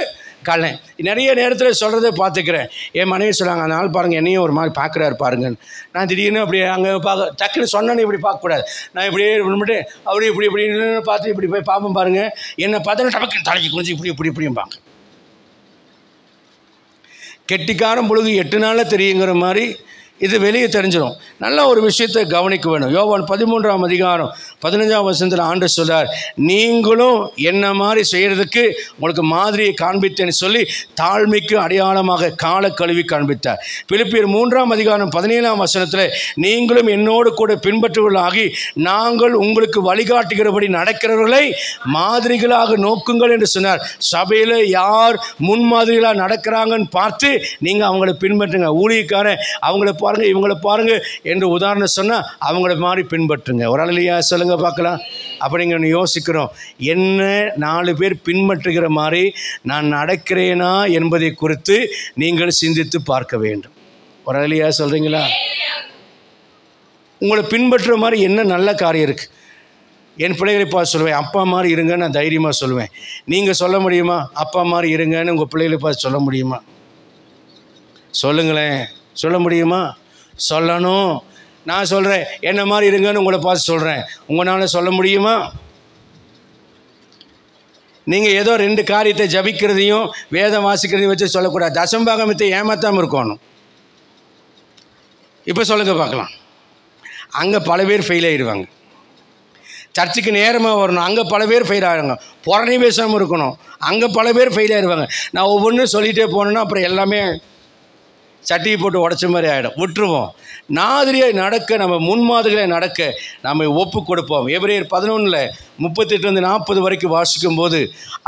கலை. நிறைய நேரத்தில் சொல்கிறத பார்த்துக்கிறேன். என் மனைவி சொல்கிறாங்க, அந்த ஆள் பாருங்கள் என்னையும் ஒரு மாதிரி பார்க்குறாரு பாருங்கன்னு. நான் திடீர்னு அப்படி அங்கே டக்குன்னு சொன்னேன்னு இப்படி பார்க்கக்கூடாது. நான் இப்படியே விழுந்துட்டு அப்படி இப்படின்னு பார்த்து இப்படி போய் பார்ப்பேன் பாருங்கள். என்னை பார்த்தா டபக்கு தலைக்கு குளிச்சு இப்படிம்பாங்க. கெட்டிக்காரம் பொழுது 8 நாளில் தெரியுங்கிற மாதிரி இது வெளியே தெரிஞ்சிடும். நல்ல ஒரு விஷயத்தை கவனிக்க வேணும். யோவான் 13ஆம் அதிகாரம் 15ஆம் வசனத்தில் ஆண்டவர் சொல்றார், நீங்களும் என்ன மாதிரி செய்கிறதுக்கு உங்களுக்கு மாதிரியை காண்பித்தேன்னு சொல்லி தாழ்மைக்கு அடையாளமாக கால கழுவி காண்பித்தார். பிலிப்பியர் 3ஆம் அதிகாரம் 17ஆம் வசனத்தில், நீங்களும் என்னோடு கூட பின்பற்றுவர்களாகி நாங்கள் உங்களுக்கு வழிகாட்டுகிறபடி நடக்கிறவர்களை மாதிரிகளாக நோக்குங்கள் என்று சொன்னார். சபையில் யார் முன்மாதிரிகளாக நடக்கிறாங்கன்னு பார்த்து நீங்கள் அவங்களை பின்பற்றுங்க. ஊழியக்காரன் அவங்கள பாருங்க, இவங்களை பாருங்க என்று உதாரணம் சொன்னால் அவங்கள மாதிரி பின்பற்றுங்க. ஒரு ஆளிலையா சொல்லுங்க பார்க்கலாம். அப்படிங்க யோசிக்கிறோம், என்ன 4 பேர் பின்பற்றுகிற மாதிரி நான் நடக்கிறேனா என்பதை குறித்து நீங்கள் சிந்தித்து பார்க்க வேண்டும். ஒரு ஆளிலையா சொல்றீங்களா? உங்களை பின்பற்றுற மாதிரி என்ன நல்ல காரியம் இருக்குது? என் பிள்ளைகளை பார்த்து சொல்லுவேன், அப்பா மாதிரி இருங்கன்னு நான் தைரியமாக சொல்லுவேன். நீங்கள் சொல்ல முடியுமா? அப்பா மாதிரி இருங்கன்னு உங்கள் பிள்ளைகளை பார்த்து சொல்ல முடியுமா? சொல்லுங்களேன், சொல்ல முடியுமா? சொல்லணும். நான் சொல்கிறேன், என்ன மாதிரி இருங்கன்னு உங்களை பார்த்து சொல்கிறேன். உங்களால் சொல்ல முடியுமா? நீங்கள் ஏதோ 2 காரியத்தை ஜபிக்கிறதையும் வேதம் வாசிக்கிறதையும் வச்சு சொல்லக்கூடாது. தசம்பாகமத்தை ஏமாத்தாமல் இருக்கணும். இப்போ சொல்லுங்க பார்க்கலாம். அங்கே பல பேர் ஃபெயில் ஆகிடுவாங்க. சர்ச்சுக்கு நேரமாக வரணும், அங்கே பல பேர் ஃபெயில் ஆகிடுவாங்க. புறணி பேசாமல் இருக்கணும், அங்கே பல பேர் ஃபெயில் ஆகிடுவாங்க. நான் ஒவ்வொன்றும் சொல்லிகிட்டே போனேன்னா அப்புறம் எல்லாமே சட்டியை போட்டு உடச்ச மாதிரி ஆகிடும். விட்டுருவோம். மாதிரியாக நடக்க, நம்ம முன்மாதிரிகளை நடக்க நம்ம ஒப்பு கொடுப்போம். எபிரேயர் 11:38-40 வரைக்கும் வாசிக்கும் போது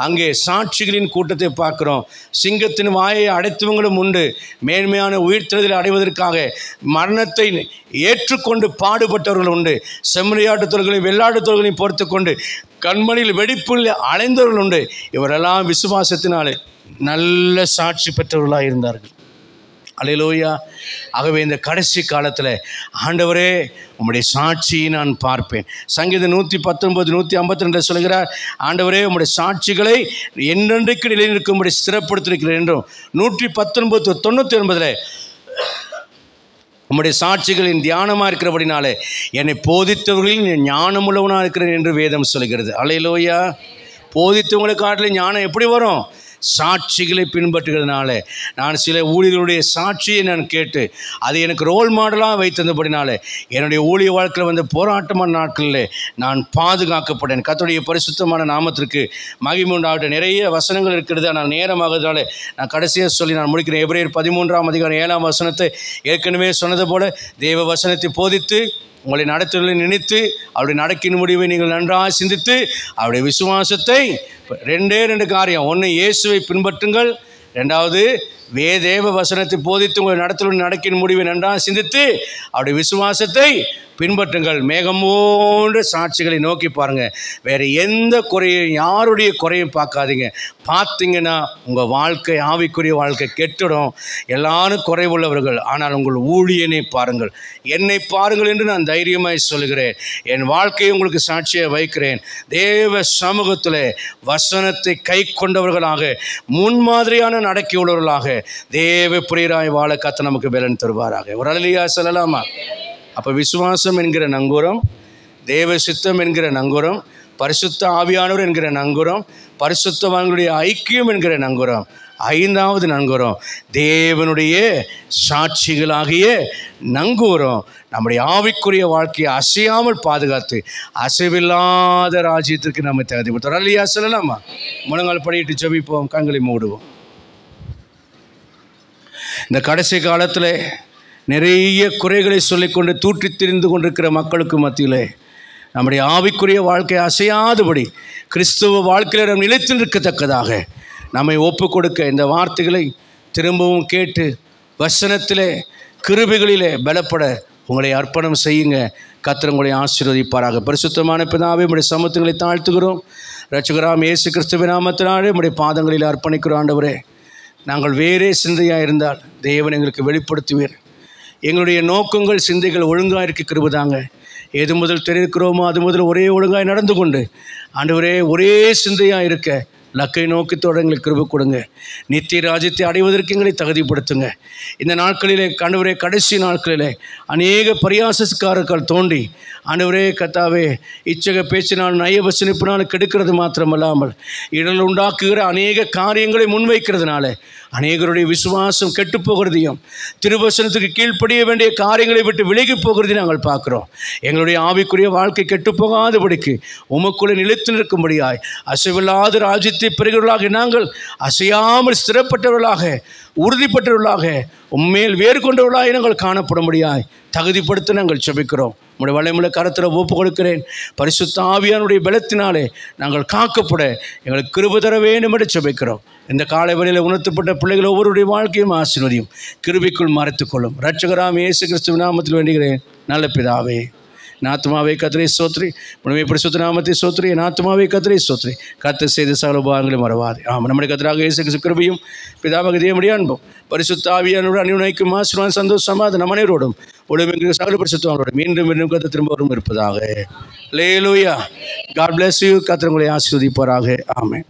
அங்கே சாட்சிகளின் கூட்டத்தை பார்க்குறோம். சிங்கத்தின் வாயை அடைத்தவங்களும் உண்டு, மேன்மையான உயிர்த்தெழுதலை அடைவதற்காக மரணத்தை ஏற்றுக்கொண்டு பாடுபட்டவர்கள் உண்டு, செம்மறியாட்டுத்தோர்களையும் வெள்ளாட்டுத்தோர்களையும் பொறுத்து கொண்டு கண்மணியில் வெடிப்பில் அலைந்தவர்கள் உண்டு. இவரெல்லாம் விசுவாசத்தினாலே நல்ல சாட்சி பெற்றவர்களாக இருந்தார்கள். அல்லேலூயா. ஆகவே இந்த கடைசி காலத்தில் ஆண்டவரே உம்முடைய சாட்சியை நான் பார்ப்பேன். சங்கீதம் 119-152 சொல்கிறார், ஆண்டவரே உம்முடைய சாட்சிகளை என்றென்றைக்கு நிலைநிற்கும்படி ஸ்திரப்படுத்திருக்கிறேன் என்றும். 119-99 உம்முடைய சாட்சிகளின் தியானமாக இருக்கிறபடினாலே என்னை போதித்தவர்களின் ஞானம் உள்ளவனாக இருக்கிறேன் என்று வேதம் சொல்கிறது. அல்லேலூயா. போதித்தவங்களை காட்டிலும் ஞானம் எப்படி வரும்? சாட்சிகளை பின்பற்றுகிறதுனால. நான் சில ஊழியர்களுடைய சாட்சியை நான் கேட்டு அதை எனக்கு ரோல் மாடலாக வைத்திருந்தபடினால என்னுடைய ஊழிய வாழ்க்கையில் வந்த போராட்டமான நாட்களில் நான் பாதுகாக்கப்பட்டேன். கர்த்தருடைய பரிசுத்தமான நாமத்திற்கு மகிமை உண்டாகட்டும். நிறைய வசனங்கள் இருக்கிறது, ஆனால் நேரமாகிறதுனால நான் கடைசியாக சொல்லி நான் முடிக்கிறேன். எபிரேயர் 13ஆம் அதிகாரம் 7ஆம் வசனத்தை ஏற்கனவே சொன்னது போல தேவ வசனத்தை போதித்து உங்களை நடத்துவதை நினைத்து அவருடைய நடக்கின் முடிவை நீங்கள் நன்றாக சிந்தித்து அவருடைய விசுவாசத்தை 2 காரியம். 1, இயேசுவை பின்பற்றுங்கள். 2வது, தேவ வசனத்தை போதித்து உங்களை நடத்துவதை நடக்கின் முடிவை நன்றாக சிந்தித்து அவருடைய விசுவாசத்தை பின்பற்றுங்கள். மேகம் போன்ற சாட்சிகளை நோக்கி பாருங்கள். வேறு எந்த குறையும் யாருடைய குறையும் பார்க்காதீங்க. பார்த்தீங்கன்னா உங்கள் வாழ்க்கை, ஆவிக்குரிய வாழ்க்கை கெட்டுடும். எல்லாரும் குறைவுள்ளவர்கள், ஆனால் உங்கள் ஊழியனை பாருங்கள், என்னை பாருங்கள் என்று நான் தைரியமாய் சொல்கிறேன். என் வாழ்க்கையை உங்களுக்கு சாட்சியை வைக்கிறேன். தேவ சமூகத்தில் வசனத்தை கை கொண்டவர்களாக முன்மாதிரியான நடக்கை உள்ளவர்களாக தேவ பிரியராய் வாழ கர்த்தர் நமக்கு பலன் தருவாராக. ஒரு அல்லேலூயா சொல்லலாமா? அப்போ விசுவாசம் என்கிற நங்கூரம், தேவ சித்தம் என்கிற நங்கூரம், பரிசுத்த ஆவியானவர் என்கிற நங்கூரம், பரிசுத்தவான்களுடைய ஐக்கியம் என்கிற நங்கூரம், 5வது நங்கூரம் தேவனுடைய சாட்சிகளாகிய நங்கூரம் நம்முடைய ஆவிக்குரிய வாழ்க்கையை அசையாமல் பாதுகாத்து அசைவில்லாத ராஜ்யத்திற்கு நம்ம தகுதிப்படுத்தும். அல்லேலூயா சொல்லலாமா? முழங்கால் படியிட்டு ஜெபிப்போம், கண்களை மூடுவோம். இந்த கடைசி காலத்தில் நிறைய குறைகளை சொல்லிக்கொண்டு தூற்றி திரிந்து கொண்டிருக்கிற மக்களுக்கு மத்தியிலே நம்முடைய ஆவிக்குரிய வாழ்க்கை அசையாதபடி கிறிஸ்துவ வாழ்க்கையில் நாம் நிலைத்து நிற்கத்தக்கதாக நம்மை ஒப்பு கொடுக்க இந்த வார்த்தைகளை திரும்பவும் கேட்டு வசனத்திலே கிருபைகளிலே பலப்பட உங்களை அர்ப்பணம் செய்யுங்க. கர்த்தர் உங்களை ஆசீர்வதிப்பாராக. பரிசுத்தமான பிதாவே, உம்முடைய சமூகங்களை தாழ்த்துகிறோம். இரட்சகராம் இயேசு கிறிஸ்துவின் நாமத்தினாலே உம்முடைய பாதங்களில் அர்ப்பணிக்கிறோம். ஆண்டவரே, நாங்கள் வேறே சிந்தையாக இருந்தால் தேவன் எங்களுக்கு வெளிப்படுத்துவீர். எங்களுடைய நோக்கங்கள் சிந்தைகள் ஒழுங்காக இருக்க கிருபைதாங்க. எது முதல் தெரிவிக்கிறோமோ அது முதல் ஒரே ஒழுங்காய் நடந்து கொண்டு ஆண்டவரே ஒரே சிந்தையாக இருக்க லக்கை நோக்கத்தோடு எங்களுக்கு கிருபை கொடுங்க. நித்திய ராஜ்யத்தை அடைவதற்கு எங்களை தகுதிப்படுத்துங்க. இந்த நாட்களிலே ஆண்டவரே, கடைசி நாட்களிலே அநேக பரியாசக்காரர்கள் தோண்டி ஆண்டவரே கர்த்தாவே, இச்சக பேச்சினால் நய வசனிப்பினால் கெடுக்கிறது மாத்திரமல்லாமல் இடல் உண்டாக்குகிற அநேக காரியங்களை முன்வைக்கிறதுனால அநேகருடைய விசுவாசம் கெட்டு போகிறதையும் திருவசனத்துக்கு கீழ்ப்படிய வேண்டிய காரியங்களை விட்டு விலகி போகிறதையும் நாங்கள் பார்க்குறோம். எங்களுடைய ஆவிக்குரிய வாழ்க்கை கெட்டு போகாதபடிக்கு உமக்குள்ளே நிலைத்து நிற்கும்படியாய் அசைவில்லாத ராஜ்யத்தை பெறுகிறவர்களாக நாங்கள் அசையாமல் ஸ்திரப்பட்டவர்களாக உறுதிப்பட்டவர்களாக உண்மையில் வேறு கொண்டவர்களாக நாங்கள் காணப்படும்படியாய் தகுதிப்படுத்த நாங்கள் ஜெபிக்கிறோம். உங்களுடைய வல்லமையுள்ள கரத்தில் ஒப்பு கொடுக்கிறேன். பரிசுத்த ஆவியானுடைய பலத்தினாலே நாங்கள் காக்கப்பட எங்களுக்கு கிருபை தர வேண்டும் என்று ஜெபிக்கிறோம். இந்த காலை வேளையில் உணர்த்தப்பட்ட பிள்ளைகள் ஒவ்வொருடைய வாழ்க்கையும் ஆசீர்வதியும் கிருபைக்குள் மறைத்துக்கொள்ளும். இரட்சகராம் இயேசு கிறிஸ்துவின் நாமத்தில் வேண்டுகிறேன் நல்ல பிதாவே. என் ஆத்துமாவே கர்த்தரை ஸ்தோத்திரி, உன்னுடைய பரிசுத்த நாமத்தை ஸ்தோத்திரி. என் ஆத்துமாவே கர்த்தரை ஸ்தோத்திரி, கர்த்தர் செய்த சகல உபகாரங்களை மறவாதே. ஆமாம், நம்முடைய கர்த்தராக இயேசு கிறிஸ்து கிருபையும் பிதாவாகிய தேவனுடைய அன்பும் பரிசுத்த ஆவியானோடு அனுநயிக்கும் ஆசீர்வாதம் சந்தோஷம் சமாதானம் நம் அனைவரோடும் ஒளிமிகு சகல பரிசுத்தவான்களோடும் மீண்டும் மீண்டும் கர்த்தர் திரும்பவும் இருப்பதாக. அல்லேலூயா. God bless you. கர்த்தர் உங்களை ஆசீர்வதிப்பாராக. ஆமென்.